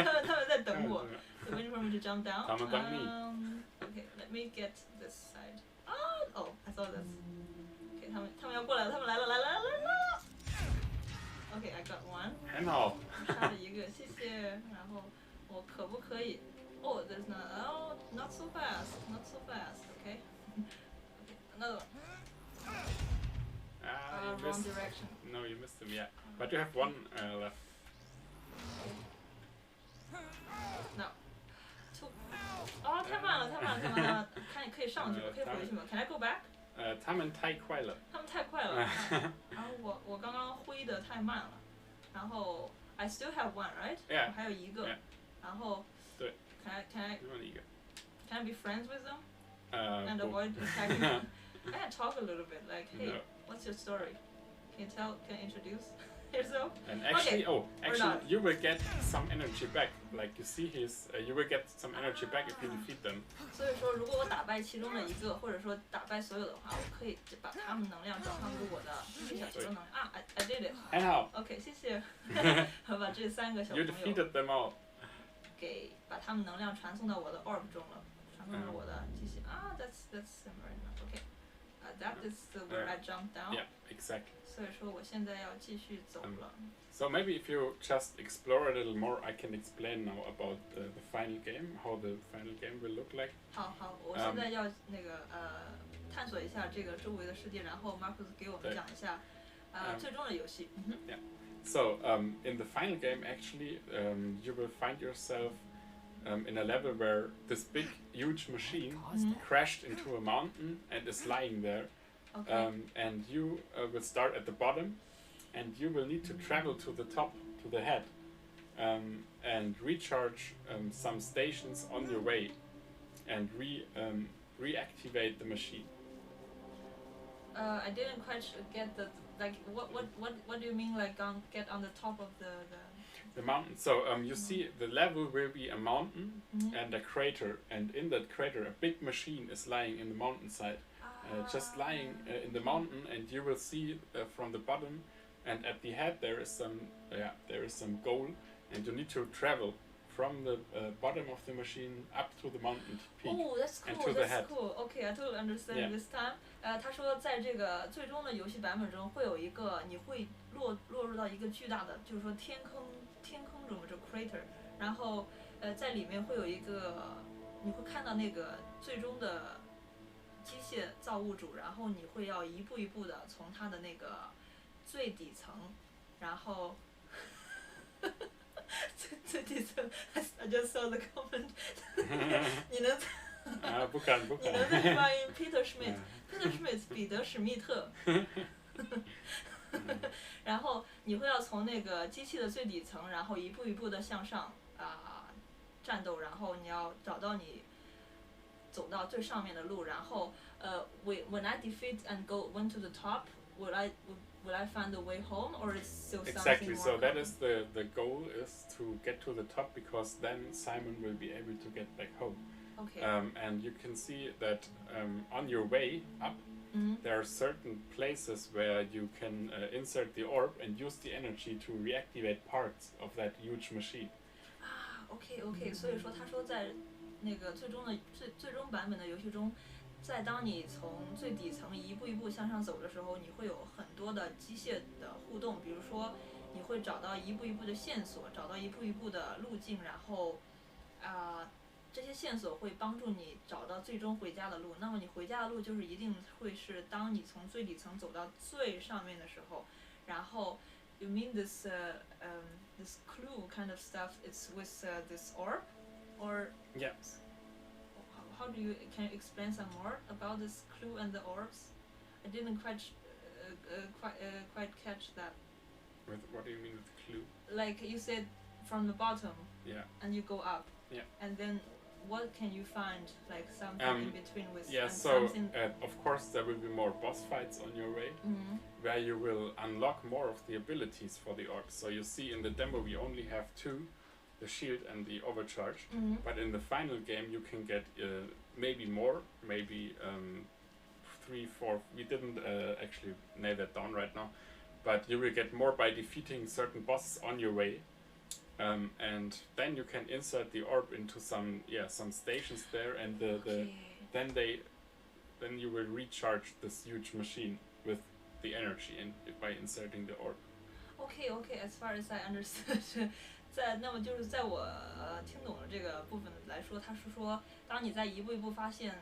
[SPEAKER 2] 他们在等我。They're waiting for me to jump down.
[SPEAKER 1] 他们等你。
[SPEAKER 2] Okay, let me get this side. Oh, I saw this. Okay, 他们要过来了，他们来了。Okay, I got one.
[SPEAKER 1] 很好。
[SPEAKER 2] 杀了一个，谢谢。然后我可不可以 ？Oh, there's not so fast. Okay. Okay, another one. Wrong direction.
[SPEAKER 1] No, you missed him. Yeah, but you have one left.
[SPEAKER 2] No. Two. 哦，太慢了。看你可以上去，我可以回去吗？Can I go back?
[SPEAKER 1] 他们太快了。
[SPEAKER 2] 他们太快了。然后我刚刚挥的太慢了。然后 I still have one, right?
[SPEAKER 1] Yeah.
[SPEAKER 2] 我还有一个。然后。
[SPEAKER 1] 对。
[SPEAKER 2] Can I be friends with them? And
[SPEAKER 1] Cool.
[SPEAKER 2] avoid attacking them? I can talk a little bit, like, hey,
[SPEAKER 1] No.
[SPEAKER 2] what's your story? Can you introduce yourself?
[SPEAKER 1] And actually,
[SPEAKER 2] not.
[SPEAKER 1] you will get some energy back. Like you see you will get some energy back if you defeat them.
[SPEAKER 2] 所以说，如果我打败其中的一个，或者说打败所有的话，我可以把他们能量转换为我的小球能量。I did it.
[SPEAKER 1] 很好。
[SPEAKER 2] OK， 谢谢。我把这3个小朋
[SPEAKER 1] You
[SPEAKER 2] 友
[SPEAKER 1] defeated them all.
[SPEAKER 2] 把他们能量传送到我的 orb 中了，传送到我的机器。That's similar enough. Okay. That is where I jumped down.
[SPEAKER 1] Yeah, exactly.
[SPEAKER 2] 所以说我现在要继续走了。
[SPEAKER 1] So maybe if you just explore a little more, I can explain now about the final game, how the final game will look like.
[SPEAKER 2] 好，我现在要探索一下这个周围的世界，然后 Marcus 给我们讲一下最终的游戏。
[SPEAKER 1] Yeah. So in the final game, actually, you will find yourself in a level where this big, huge machine crashed into a mountain and is lying there.
[SPEAKER 2] Okay.
[SPEAKER 1] And you will start at the bottom, and you will need to travel to the top, to the head, and recharge some stations on your way, and reactivate the machine.
[SPEAKER 2] I didn't quite get the what do you mean like get on the top of
[SPEAKER 1] the mountain? So you see the level will be a mountain and a crater, and in that crater a big machine is lying in the mountainside. Just lying in the mountain, and you will see from the bottom, and at the head there is some goal, and you need to travel from the bottom of the machine up to the mountain peak.
[SPEAKER 2] Oh, that's cool.
[SPEAKER 1] And to the head.
[SPEAKER 2] That's cool. Okay, I totally understand this time. 他说在这个最终的游戏版本中会有一个你会落入到一个巨大的，就是说天坑中的这个 crater， 然后在里面会有一个你会看到那个最终的机械造物主，然后你会要一步一步的从它的那个最底层，然后最底层 I just saw the comment 你能
[SPEAKER 1] 不敢
[SPEAKER 2] 你能再发音 Peter Schmidt 彼得史密特然后你会要从那个机器的最底层，然后一步一步的向上战斗，然后你要找到你走到最上面的路，然后when I defeat and went to the top, will I find the way home, or is still something more?
[SPEAKER 1] Exactly. So that is the goal is to get to the top, because then Simon will be able to get back home.
[SPEAKER 2] Okay.
[SPEAKER 1] And you can see that on your way up, there are certain places where you can insert the orb and use the energy to reactivate parts of that huge machine.
[SPEAKER 2] OK， 所以说他说在那个最终版本的游戏中，在当你从最底层一步一步向上走的时候，你会有很多的机械的互动，比如说你会找到一步一步的线索，找到一步一步的路径，然后这些线索会帮助你找到最终回家的路。那么你回家的路就是一定会是当你从最底层走到最上面的时候，然后 you mean this this clue kind of stuff is with this orb, or
[SPEAKER 1] Yes.
[SPEAKER 2] how can you explain some more about this clue and the orbs? I didn't quite catch that.
[SPEAKER 1] What do you mean with clue?
[SPEAKER 2] Like you said, from the bottom.
[SPEAKER 1] Yeah.
[SPEAKER 2] And you go up.
[SPEAKER 1] Yeah.
[SPEAKER 2] And then what can you find, like something in between with?
[SPEAKER 1] Yeah. So of course there will be more boss fights on your way, where you will unlock more of the abilities for the orbs. So you see in the demo we only have 2. The shield and the overcharge, but in the final game you can get maybe more, maybe 3, 4. We didn't actually nail that down right now, but you will get more by defeating certain bosses on your way, and then you can insert the orb into some stations there, and then you will recharge this huge machine with the energy by inserting the orb.
[SPEAKER 2] Okay, as far as I understood. 那么就是在我听懂了这个部分来说，他是说，当你在一步一步发现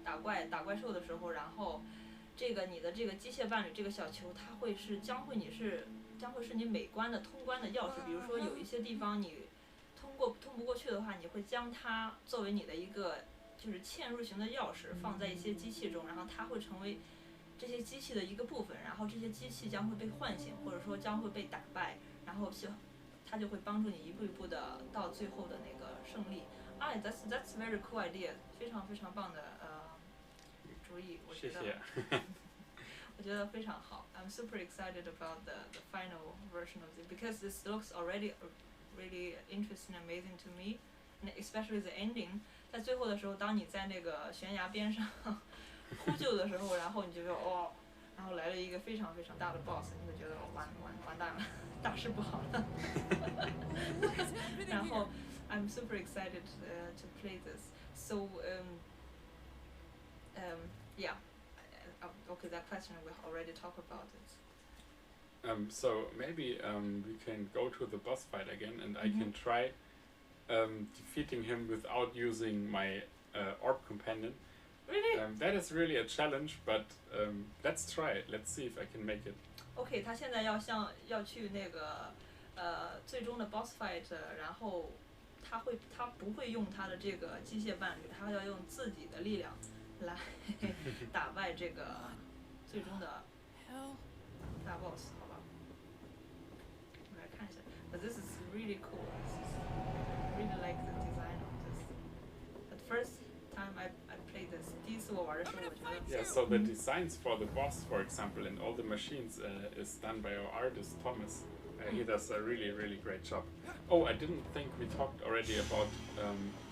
[SPEAKER 2] 打怪兽的时候，然后你的这个机械伴侣这个小球，它将会是你每关的通关的钥匙。比如说有一些地方你通不过去的话，你会将它作为你的一个就是嵌入型的钥匙放在一些机器中，然后它会成为这些机器的一个部分，然后这些机器将会被唤醒，或者说将会被打败，然后它就会帮助你一步一步的到最后的那个胜利。that's very cool idea， 非常非常棒的主意，我觉得。
[SPEAKER 1] 谢谢。
[SPEAKER 2] 我觉得非常好。I'm super excited about the final version of it because this looks already really interesting and amazing to me, and especially the ending。在最后的时候，当你在那个悬崖边上呼救的时候，然后你就说然后来了一个非常非常大的 boss， 你会觉得完蛋了。大事不好了。然后 I'm super excited to play this. So yeah. Okay, that question we already talked about it.
[SPEAKER 1] So maybe we can go to the boss fight again, and I can try defeating him without using my orb companion.
[SPEAKER 2] Really?
[SPEAKER 1] That is really a challenge, but let's try it. Let's see if I can make it.
[SPEAKER 2] OK， 他现在要去那个最终的 boss fight， 然后他不会用他的这个机械伴侣，他要用自己的力量来打败这个最终的大 boss， 好吧？我来看一下。But this is really cool. I really like the design of this. But first time I played this， 第一次我玩的时候，我觉得。
[SPEAKER 1] Yeah, so the designs for the boss, for example, and all the machines is done by our artist Thomas. He does a really, really great job. Oh, I didn't think we talked already about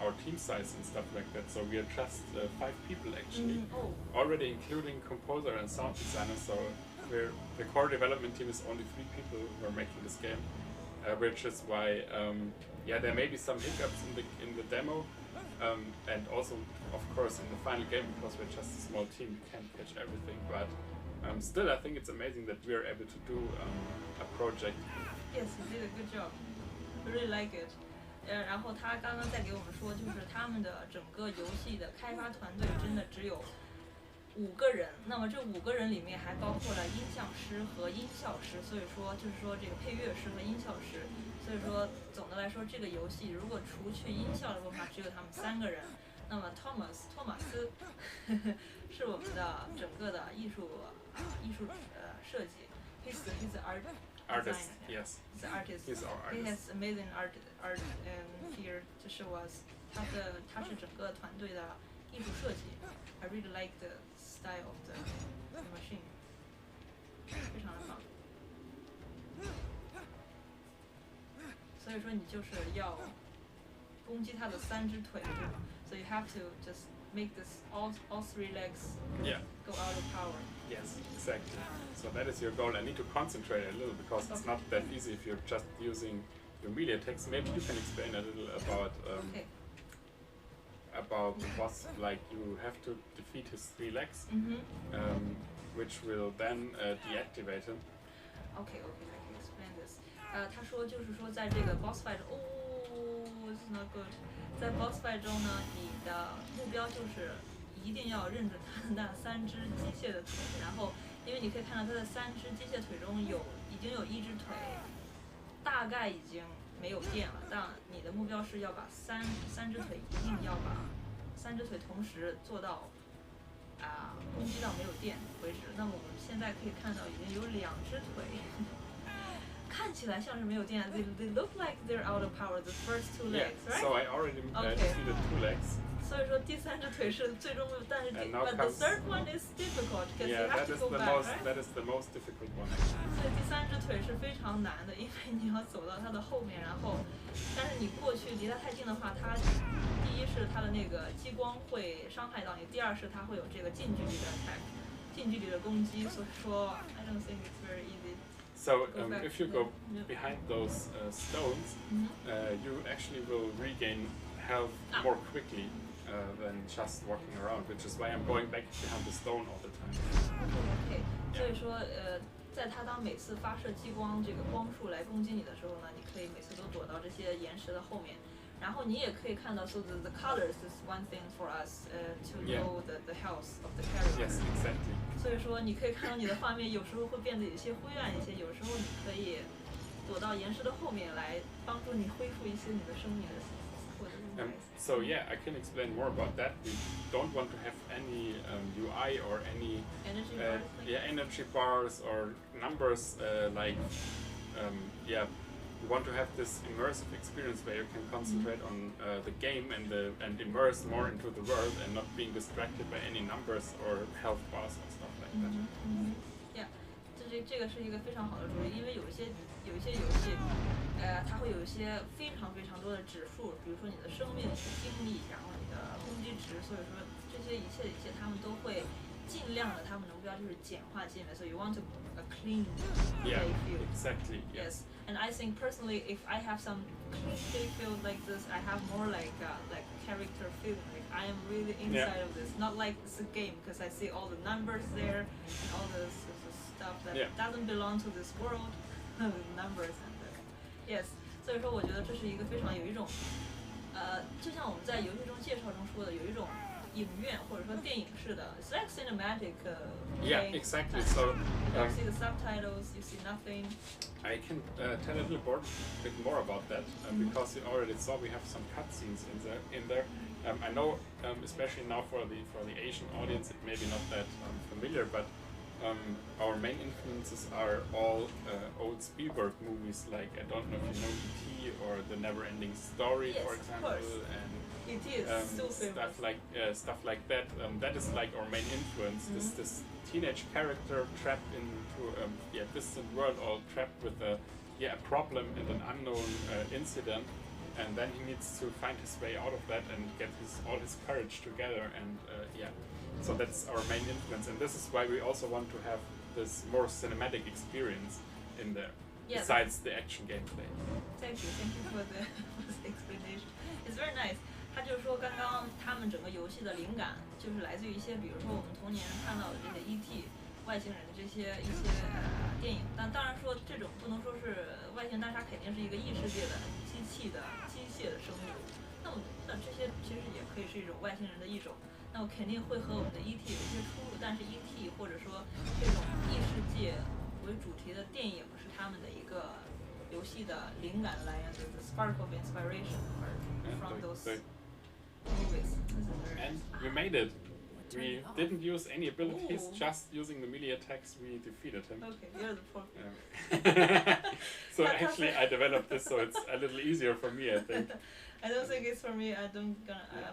[SPEAKER 1] our team size and stuff like that. So we are just 5 people actually, already including composer and sound designer. So the core development team is only 3 people who are making this game, which is why there may be some hiccups in the demo, and also of course in the final game, because we're just a small team, we can't catch everything. But still, I think it's amazing that we are able to do a project.
[SPEAKER 2] Yes, you did a good job. I really like it. 然后他刚刚在给我们说，就是他们的整个游戏的开发团队真的只有5个人。那么这5个人里面还包括了音像师和音效师，所以说就是说这个配乐师和音效师。所以说总的来说，这个游戏如果除去音效的话，只有他们3个人。那么托马斯是我们的整个的艺术设计。He's the
[SPEAKER 1] artist.
[SPEAKER 2] designer.
[SPEAKER 1] Yes.
[SPEAKER 2] He's an artist.
[SPEAKER 1] He's our
[SPEAKER 2] He
[SPEAKER 1] artist.
[SPEAKER 2] has amazing art here to show us. 他是整个团队的艺术设计。I really like the style of the machine. 非常的棒。所以说你就是要攻击他的3只腿，对吗？ So you have to just make this all 3 legs go out of power.
[SPEAKER 1] Yes, exactly. So that is your goal. I need to concentrate a little because it's not that easy if you're just using your melee attacks. Maybe you can explain a little about the boss. Like you have to defeat his 3 legs, which will then deactivate him.
[SPEAKER 2] Okay, I can explain this. 他说就是说在这个 boss fight this is not good. 在 boss fight 中呢，你的目标就是一定要认准他的那3只机械的腿，然后因为你可以看到他的3只机械腿中已经有1只腿大概已经没有电了，但你的目标是要把三只腿一定要把3只腿同时做到攻击到没有电为止。那么我们现在可以看到已经有2只腿。看起来像是没有电 they look like they're out of power, the first 2 legs, right?
[SPEAKER 1] So I already defeated 2 legs.
[SPEAKER 2] 所以说第3只腿是最终的，但是but the third one is difficult because you have to go back, right?
[SPEAKER 1] That is the most difficult one.
[SPEAKER 2] 所以第3只腿是非常难的，因为你要走到它的后面，然后但是你过去离它太近的话，它第一是它的那个激光会伤害到你，第二是它会有这个近距离的 attack， 近距离的攻击，所以说 I don't think it's very easy.
[SPEAKER 1] So if you go behind those stones, you actually will regain health more quickly than just walking around, which is why I'm going back behind the stone all the time.
[SPEAKER 2] Okay. 所以说在它当每次发射激光这个光束来攻击你的时候呢，你可以每次都躲到这些岩石的后面。然后你也可以看到 so the colors is one thing for us to know the health of the character.
[SPEAKER 1] Yes, exactly.
[SPEAKER 2] 所以说你可以看到你的画面有时候会变得有些灰暗一些，有时候你可以躲到岩石的后面来帮助你恢复一些你的生命。
[SPEAKER 1] So yeah, I can explain more about that. We don't want to have any UI or any energy bars or numbers we want to have this immersive experience where you can concentrate on the game and immerse more into the world and not being distracted by any numbers or health bars or stuff like that.
[SPEAKER 2] Yeah, 这个是一个非常好的主意，因为有一些游戏，它会有一些非常非常多的指数，比如说你的生命、你的精力，然后你的攻击值，所以说这些一切他们都会尽量的，他们的目标就是简化界面，so you want to a clean playfield.
[SPEAKER 1] Exactly.
[SPEAKER 2] Yes, and I think personally, if I have some clean playfield like this, I have more like character feeling. Like I am really inside of this, not like it's a game because I see all the numbers there and all this stuff that doesn't belong to this world. The numbers and yes. 所以说，我觉得这是一个非常有一种就像我们在游戏中介绍中说的，有一种影院或者说电影式的 it's like cinematic
[SPEAKER 1] yeah, exactly. So
[SPEAKER 2] you see the subtitles, you see nothing.
[SPEAKER 1] I can tell a little bit more about that because you already saw we have some cutscenes in there. I know, especially now for the Asian audience, it may be not that familiar, but our main influences are all old Spielberg movies, like I don't know if you know E.T. or The Never-Ending Story, for example, and
[SPEAKER 2] E.T. is so famous.
[SPEAKER 1] Stuff like that. That is like our main influence. This teenage character trapped into a distant world, all trapped with a problem and an unknown incident, and then he needs to find his way out of that and get all his courage together and So that's our main influence, and this is why we also want to have this more cinematic experience in there, besides the action gameplay.
[SPEAKER 2] Thank you for the explanation. It's very nice. 他就是说，刚刚他们整个游戏的灵感就是来自于一些，比如说我们童年看到的这些 E.T. 外星人的这些一些电影，但当然说这种不能说是外星，但是它肯定是一个异世界的机械的生物。那这些其实也可以是一种外星人的一种。那么肯定会和我们的 E.T. 有一些出入，但是 E.T. 或者说这种异世界为主题的电影是他们的一个游戏的灵感来源，就是 spark of inspiration from those movies.
[SPEAKER 1] And we made it. we didn't use any abilities, just using the melee attacks we defeated him.
[SPEAKER 2] Okay, you're the pro.
[SPEAKER 1] So actually I developed this so it's a little easier for me, I think.
[SPEAKER 2] I don't think it's for me. I'm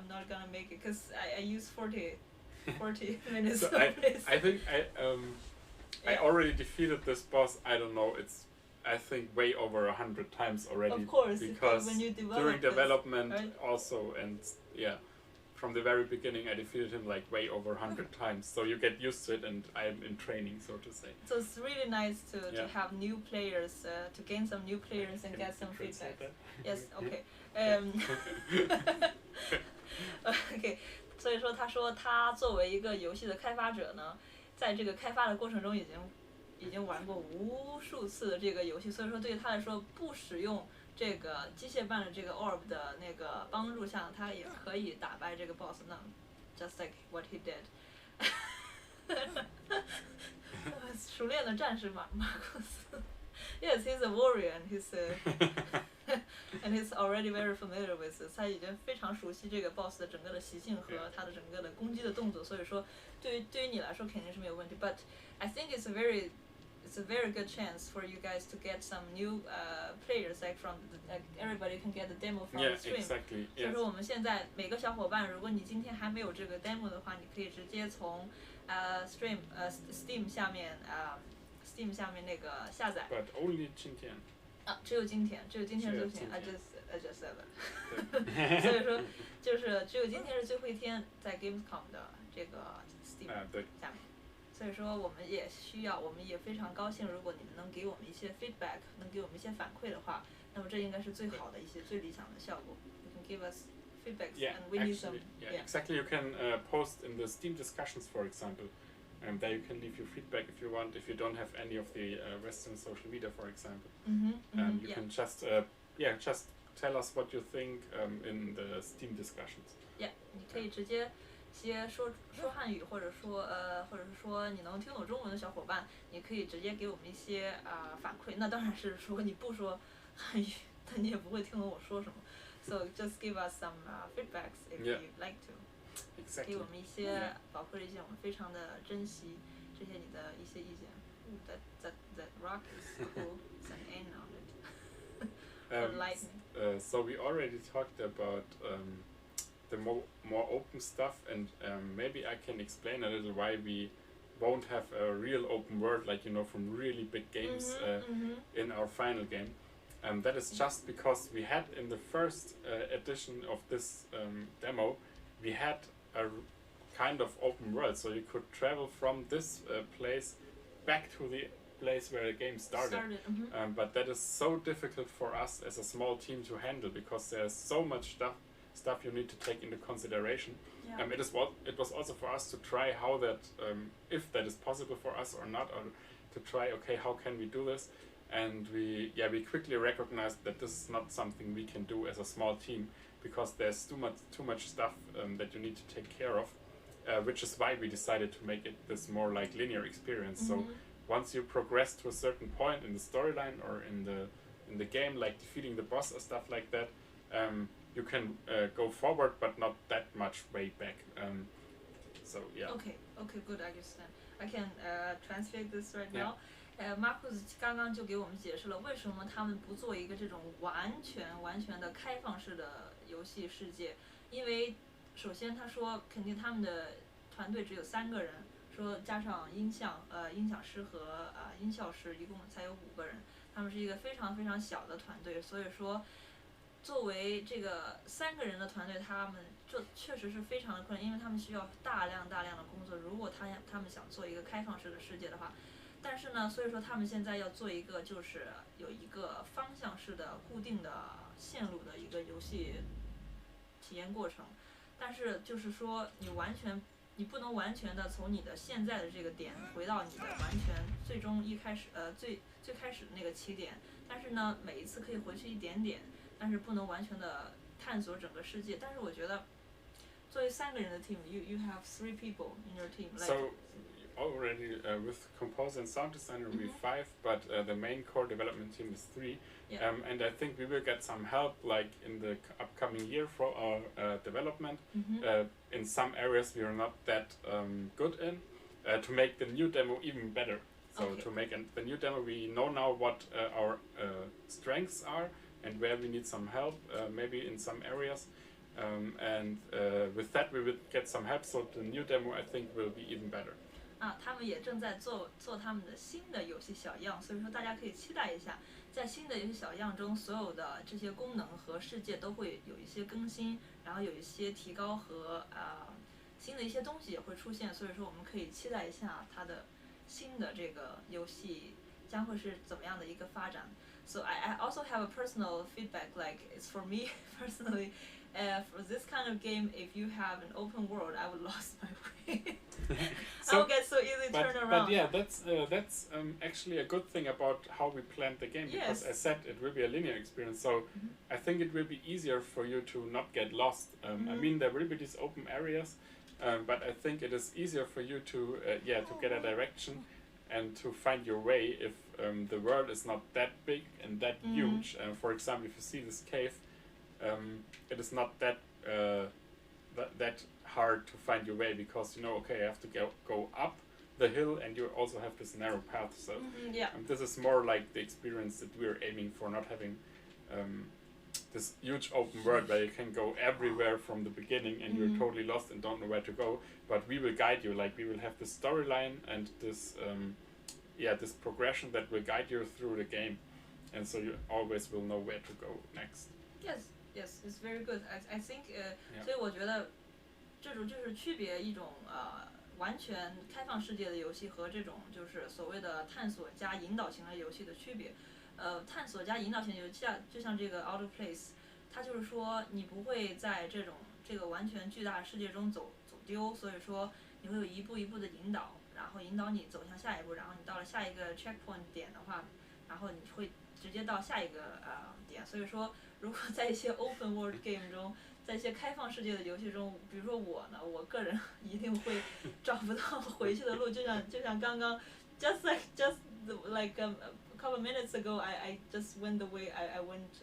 [SPEAKER 2] not gonna make it because I use 40 minutes.
[SPEAKER 1] So I think I already defeated this boss. I don't know. I think way over 100 times already.
[SPEAKER 2] Of course,
[SPEAKER 1] because
[SPEAKER 2] when you
[SPEAKER 1] during development
[SPEAKER 2] right?
[SPEAKER 1] also, and yeah, from the very beginning I defeated him like way over 100 times. So you get used to it, and I'm in training, so to say.
[SPEAKER 2] So it's really nice to have new players, to gain some new players and get some feedback. Yes, okay. OK， 所以说他说他作为一个游戏的开发者呢，在这个开发的过程中已经玩过无数次的这个游戏，所以说对于他来说，不使用这个机械般的这个 orb 的那个帮助下，他也可以打败这个 boss。那 just like what he did 熟练的战士马库斯。Yes, he's a warrior and he's already very familiar with this. 他已经非常熟悉这个 boss 的整个的习性和他的整个的攻击的动作，所以说对于你来说肯定是没有问题。But I think it's a very good chance for you guys to get some new players, like everybody can get the demo from the stream.
[SPEAKER 1] Exactly.
[SPEAKER 2] 所以说我们现在每个小伙伴，如果你今天还没有这个 demo 的话，你可以直接从Steam 下面那个下载。
[SPEAKER 1] But only 今天。
[SPEAKER 2] 只有今天就行。I just said that. 所以说就是只有今天是最后一天在 Gamescom 的这个 Steam 下面。所以说我们也非常高兴，如果你们能给我们一些 feedback， 能给我们一些反馈的话，那么这应该是最好的一些最理想的效果。You can give us feedbacks, and we need some.
[SPEAKER 1] Yeah, exactly. You can post in the Steam discussions, for example. There you can leave your feedback if you want. If you don't have any of the Western social media, for example, you can just tell us what you think in the Steam discussions.
[SPEAKER 2] Yeah, 你可以直接说汉语，或者是说你能听懂中文的小伙伴，你可以直接给我们一些反馈。那当然是说你不说汉语，那你也不会听懂我说什么。So just give us some feedbacks if you like to.
[SPEAKER 1] Exactly.
[SPEAKER 2] 给我们一些宝贵的意见，我们非常的珍惜这些你的一些意见。That rock is cool. It's an N on it. Lightning.
[SPEAKER 1] So we already talked about the more open stuff, and maybe I can explain a little why we won't have a real open world, like from really big games in our final game. That is just because we had in the first edition of this demo, we had a kind of open world, so you could travel from this place back to the place where the game started. But that is so difficult for us as a small team to handle, because there's so much stuff you need to take into consideration.
[SPEAKER 2] Yeah.
[SPEAKER 1] It was also for us to try how that, if that is possible for us or not, or to try, okay, how can we do this? And we quickly recognized that this is not something we can do as a small team, because there's too much stuff that you need to take care of, which is why we decided to make it this more like linear experience. So once you progress to a certain point in the storyline or in the game, like defeating the boss or stuff like that, you can go forward, but not that much way back. So yeah.
[SPEAKER 2] Okay, good. I understand. I can translate this right now. Marcus 刚刚就给我们解释了为什么他们不做一个这种完全的开放式的游戏世界，因为首先他说肯定他们的团队只有3个人，说加上音响师和音效师一共才有5个人，他们是一个非常非常小的团队，所以说作为这个3个人的团队，他们这确实是非常的困难，因为他们需要大量的工作，如果他们想做一个开放式的世界的话。但是呢，所以说他们现在要做一个就是有一个方向式的固定的线路的一个游戏体验过程，但是就是说你不能完全的从你的现在的这个点回到你的完全最终最开始的那个起点，但是呢每一次可以回去一点点，但是不能完全的探索整个世界。但是我觉得作为3个人的 team, you have 3 people in your team. Like,
[SPEAKER 1] So already with composer and sound designer we 5, but the main core development team is 3.
[SPEAKER 2] Yeah.
[SPEAKER 1] And I think we will get some help like in the upcoming year for our development. In some areas we are not that good in, to make the new demo even better. So to make the new demo, we know now what our strengths are and where we need some help, maybe in some areas. And with that we will get some help, so the new demo I think will be even better.
[SPEAKER 2] 他们也正在做他们的新的游戏小样，所以说大家可以期待一下，在新的游戏小样中，所有的这些功能和世界都会有一些更新，然后有一些提高和新的一些东西也会出现，所以说我们可以期待一下它的新的这个游戏将会是怎么样的一个发展。So I also have a personal feedback, like it's for me personally. For this kind of game, if you have an open world, I would lose my way. I would get so easily turned around.
[SPEAKER 1] But yeah, that's actually a good thing about how we planned the game, because I said it will be a linear experience. So I think it will be easier for you to not get lost. I mean, there will be these open areas, but I think it is easier for you to to get a direction and to find your way if the world is not that big and that huge. For example, if you see this cave. It is not that that hard to find your way, because you know, okay, I have to go up the hill, and you also have this narrow path. So this is more like the experience that we're aiming for, not having this huge open world where you can go everywhere from the beginning and you're totally lost and don't know where to go. But we will guide you, like we will have this storyline and this this progression that will guide you through the game, and so you always will know where to go next.
[SPEAKER 2] Yes, it's very good. I think 所以我觉得这种就是区别一种完全开放世界的游戏和这种就是所谓的探索加引导型的游戏的区别。探索加引导型游戏就像这个 Out of Place， 它就是说你不会在这个完全巨大的世界中走丢，所以说你会有一步一步的引导，然后引导你走向下一步，然后你到了下一个 checkpoint 点的话，然后你会直接到下一个点。所以说如果在一些 open world game 中，在一些开放世界的游戏中，比如说我呢，我个人一定会找不到回去的路，就像刚刚 just like a couple minutes ago, I just went the way I went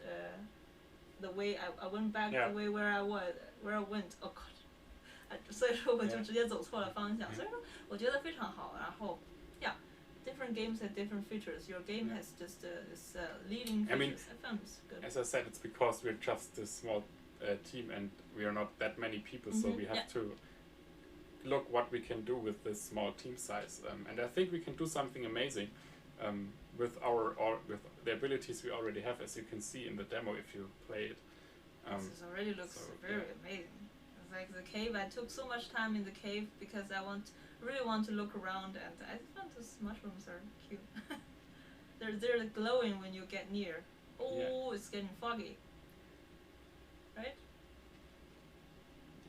[SPEAKER 2] the way I went back the way where I went. Oh God. 所以说我就直接走错了方向，所以说我觉得非常好。然后 different games have different features. Your game has just this leading features. I found it's good.
[SPEAKER 1] As I said, it's because we're just a small team and we are not that many people, so we have to look what we can do with this small team size. And I think we can do something amazing with with the abilities we already have, as you can see in the demo if you play it.
[SPEAKER 2] This already looks very amazing. It's like the cave. I took so much time in the cave because I really want to look around, and I found these mushrooms are cute. they're glowing when you get near. Oh, it's getting foggy. Right?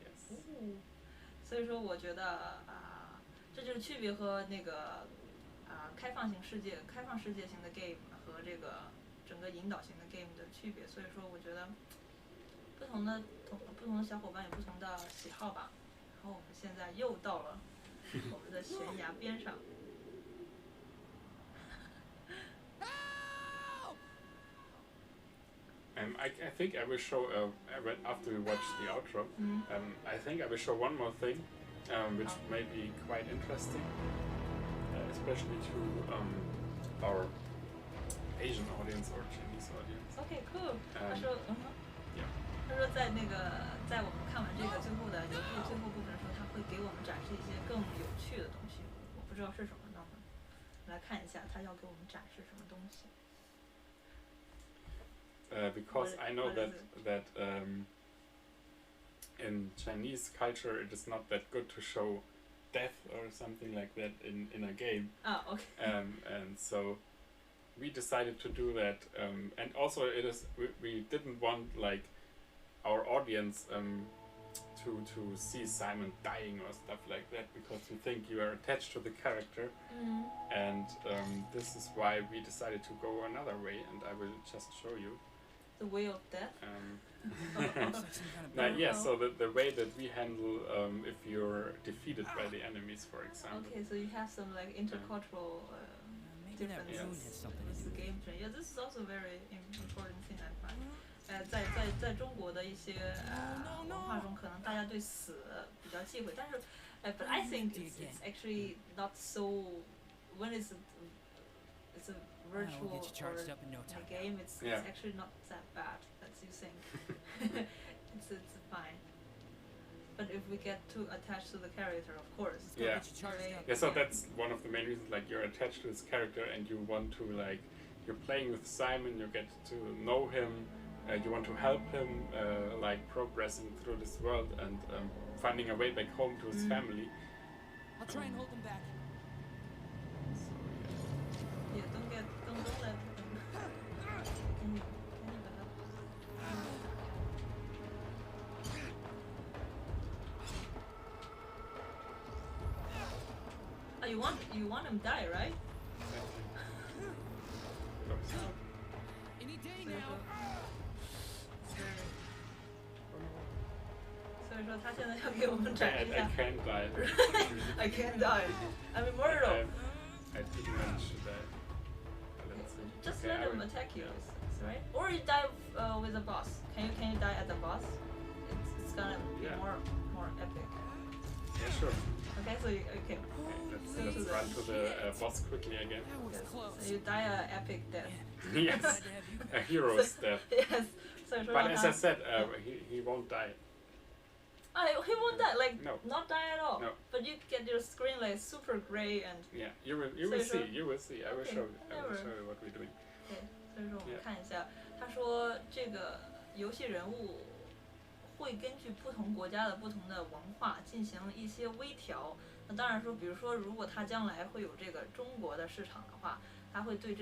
[SPEAKER 1] Yes.
[SPEAKER 2] 所以说我觉得这就是区别和那个开放世界型的 game 和这个整个引导型的 game 的区别。所以说我觉得不同的小伙伴有不同的喜好吧。然后我们现在又到了我们的悬崖边上。
[SPEAKER 1] I think I will show after we watch the outro. I think I will show one more thing, which may be quite interesting, especially to our Asian audience or Chinese audience.
[SPEAKER 2] Okay, cool. 他说在我们看完这个最后的游戏最后部分的时候，他会给我们展示一些更有趣的东西。我不知道是什么，那我们来看一下他要给我们展示什么东西。
[SPEAKER 1] Because I know that in Chinese culture it is not that good to show death or something like that in a game.
[SPEAKER 2] Okay.
[SPEAKER 1] And so we decided to do that. And also we didn't want like our audience to see Simon dying or stuff like that, because we think you are attached to the character. And this is why we decided to go another way, and I will just show you.
[SPEAKER 2] The way of death.
[SPEAKER 1] Yeah. So the way that we handle if you're defeated by the enemies, for example.
[SPEAKER 2] Okay, so you have some like intercultural differences with the game trend. Yeah, this is also very important thing I find. 在中国的一些文化中，可能大家对死比较忌讳，但是but I think it's actually not so when it's a virtual or a game, it's actually not that bad as you think. it's fine. But if we get too attached to the character, of course.
[SPEAKER 1] Yeah. So that's one of the main reasons. Like you're attached to this character, and you want to you're playing with Simon. You get to know him. You want to help him, progressing through this world and finding a way back home to his family.
[SPEAKER 3] I'll try and hold him back.
[SPEAKER 2] Yeah, don't let him. You want him to die, right?
[SPEAKER 3] Any day now.
[SPEAKER 2] 所以说他现在要给我们展一
[SPEAKER 1] I
[SPEAKER 2] 下。
[SPEAKER 1] can't die.
[SPEAKER 2] I can't die. I'm immortal.
[SPEAKER 1] I didn't manage that. Let's see.
[SPEAKER 2] Just
[SPEAKER 1] Okay,
[SPEAKER 2] let him attack you, right? Or you die with the boss. Can you die at the boss? It's gonna be more epic.
[SPEAKER 1] Yeah, sure.
[SPEAKER 2] Okay, so okay.
[SPEAKER 1] Let's run to the boss quickly again.
[SPEAKER 2] Yes. So you die an epic death.
[SPEAKER 1] Yes, a hero's death.
[SPEAKER 2] Yes. 所以说
[SPEAKER 1] But as I said, he won't die.
[SPEAKER 2] He won't die, like
[SPEAKER 1] No.
[SPEAKER 2] not die at all.
[SPEAKER 1] No.
[SPEAKER 2] But you get your screen like super gray and.
[SPEAKER 1] Yeah, you will see. I will show you what we're doing.
[SPEAKER 2] 对，所以说我们看一下，他说这个游戏人物会根据不同国家的不同的文化进行一些微调。那当然说，比如说，如果他将来会有这个中国的市场的话，他会对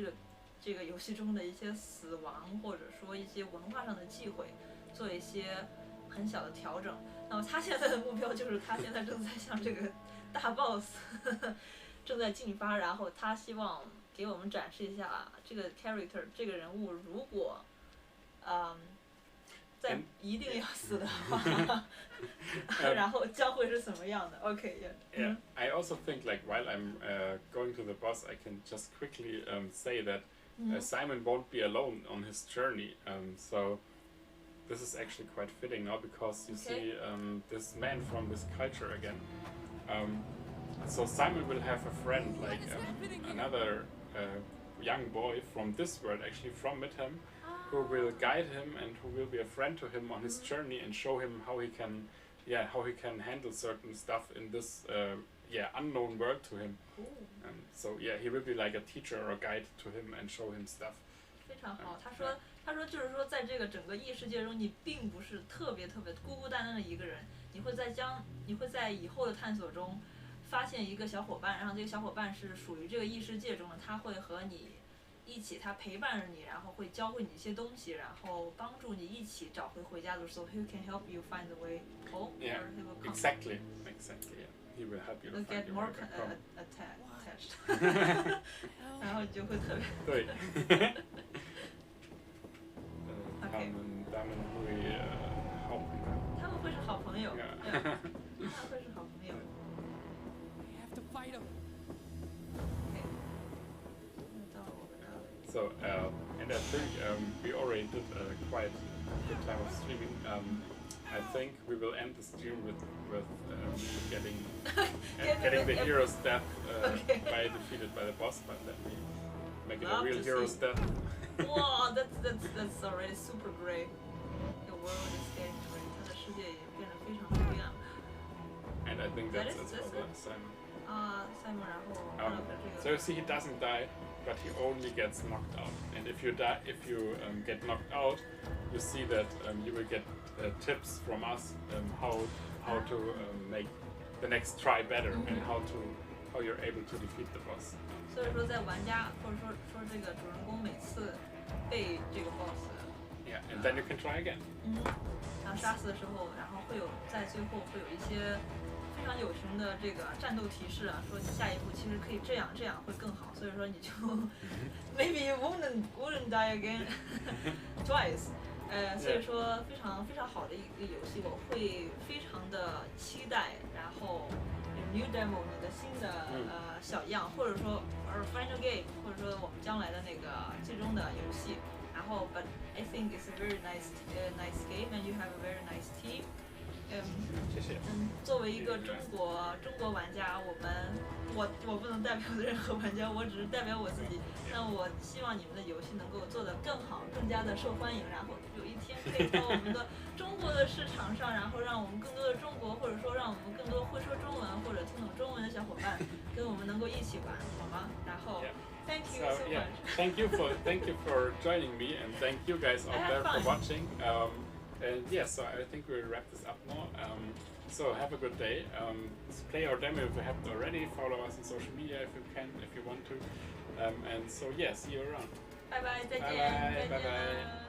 [SPEAKER 2] 这个游戏中的一些死亡或者说一些文化上的忌讳做一些很小的调整。那么他现在的目标就是，他现在正在向这个大 boss 正在进发，然后他希望给我们展示一下这个 character 这个人物，如果在一定要死的话，然后将会是什么样的 ？Okay,
[SPEAKER 1] yeah. I also think while I'm going to the boss, I can just quickly say that Simon won't be alone on his journey. So this is actually quite fitting now because you see this man from this culture again. So Simon will have a friend, another young boy from this world, actually from Midham, who will guide him and who will be a friend to him on his journey and show him how he can handle certain stuff in this unknown world to him. So he will be like a teacher or a guide to him and show him stuff.
[SPEAKER 2] 非常好，他说就是说，在这个整个异世界中，你并不是特别孤孤单单的一个人，你会在以后的探索中发现一个小伙伴，然后这个小伙伴是属于这个异世界中的，他会和你一起，他陪伴着你，然后会教会你一些东西，然后帮助你一起找回家的路。So he can help you find the way home,
[SPEAKER 1] Yeah,
[SPEAKER 2] or he will come.
[SPEAKER 1] exactly. Yeah. He will help you to
[SPEAKER 2] You'll
[SPEAKER 1] find
[SPEAKER 2] get
[SPEAKER 1] your
[SPEAKER 2] more
[SPEAKER 1] way back home.
[SPEAKER 2] attached. 然后你就会特别。
[SPEAKER 1] 对。他们会好朋友。
[SPEAKER 2] 他们会是好朋友。他们会是好朋友。
[SPEAKER 3] We have to fight him.
[SPEAKER 1] So, and I think we already did quite a good time of streaming. I think we will end the stream with getting the hero's death defeated by the boss, but let me make it a real hero's death.
[SPEAKER 2] Wow, that's already super great. The world is getting great. 它的世界已经变得非常的黑暗。
[SPEAKER 1] And I think that's all Simon.
[SPEAKER 2] Simon, 然后看到这个。
[SPEAKER 1] So you see, he doesn't die, but he only gets knocked out. And if you get knocked out, you see that you will get tips from us how to make the next try better and how you're able to defeat the boss.
[SPEAKER 2] 所以说，在玩家或者说这个主人公每次被这个 boss
[SPEAKER 1] Yeah, and then you can try again.
[SPEAKER 2] 然后杀死的时候，然后在最后会有一些非非常有型的这个战斗提示啊，说你下一步其实可以这样会更好，所以说你就 maybe you wouldn't die again twice。所以说非常非常好的一个游戏，我会非常的期待。然后 new demo 你的新的小样，或者说final game， 或者说我们将来的那个最终的游戏。然后 but I think it's a very nice game and you have a very nice team。
[SPEAKER 1] 谢谢。
[SPEAKER 2] 作为一个中国玩家，我不能代表任何玩家，我只是代表我自己。那我希望你们的游戏能够做得更好，更加的受欢迎，然后有一天可以到我们的中国的市场上，然后让我们更多的中国，或者说让我们更多会说中文或者听懂中文的小伙伴跟我们能够一起玩，好吗？然后 thank you so much.
[SPEAKER 1] Thank you for joining me, and thank you guys out there for watching. And so I think we'll wrap this up now. So have a good day. Play our demo if you haven't already. Follow us on social media if you can, if you want to. And so see you around.
[SPEAKER 2] 拜拜，再见，
[SPEAKER 1] 拜拜。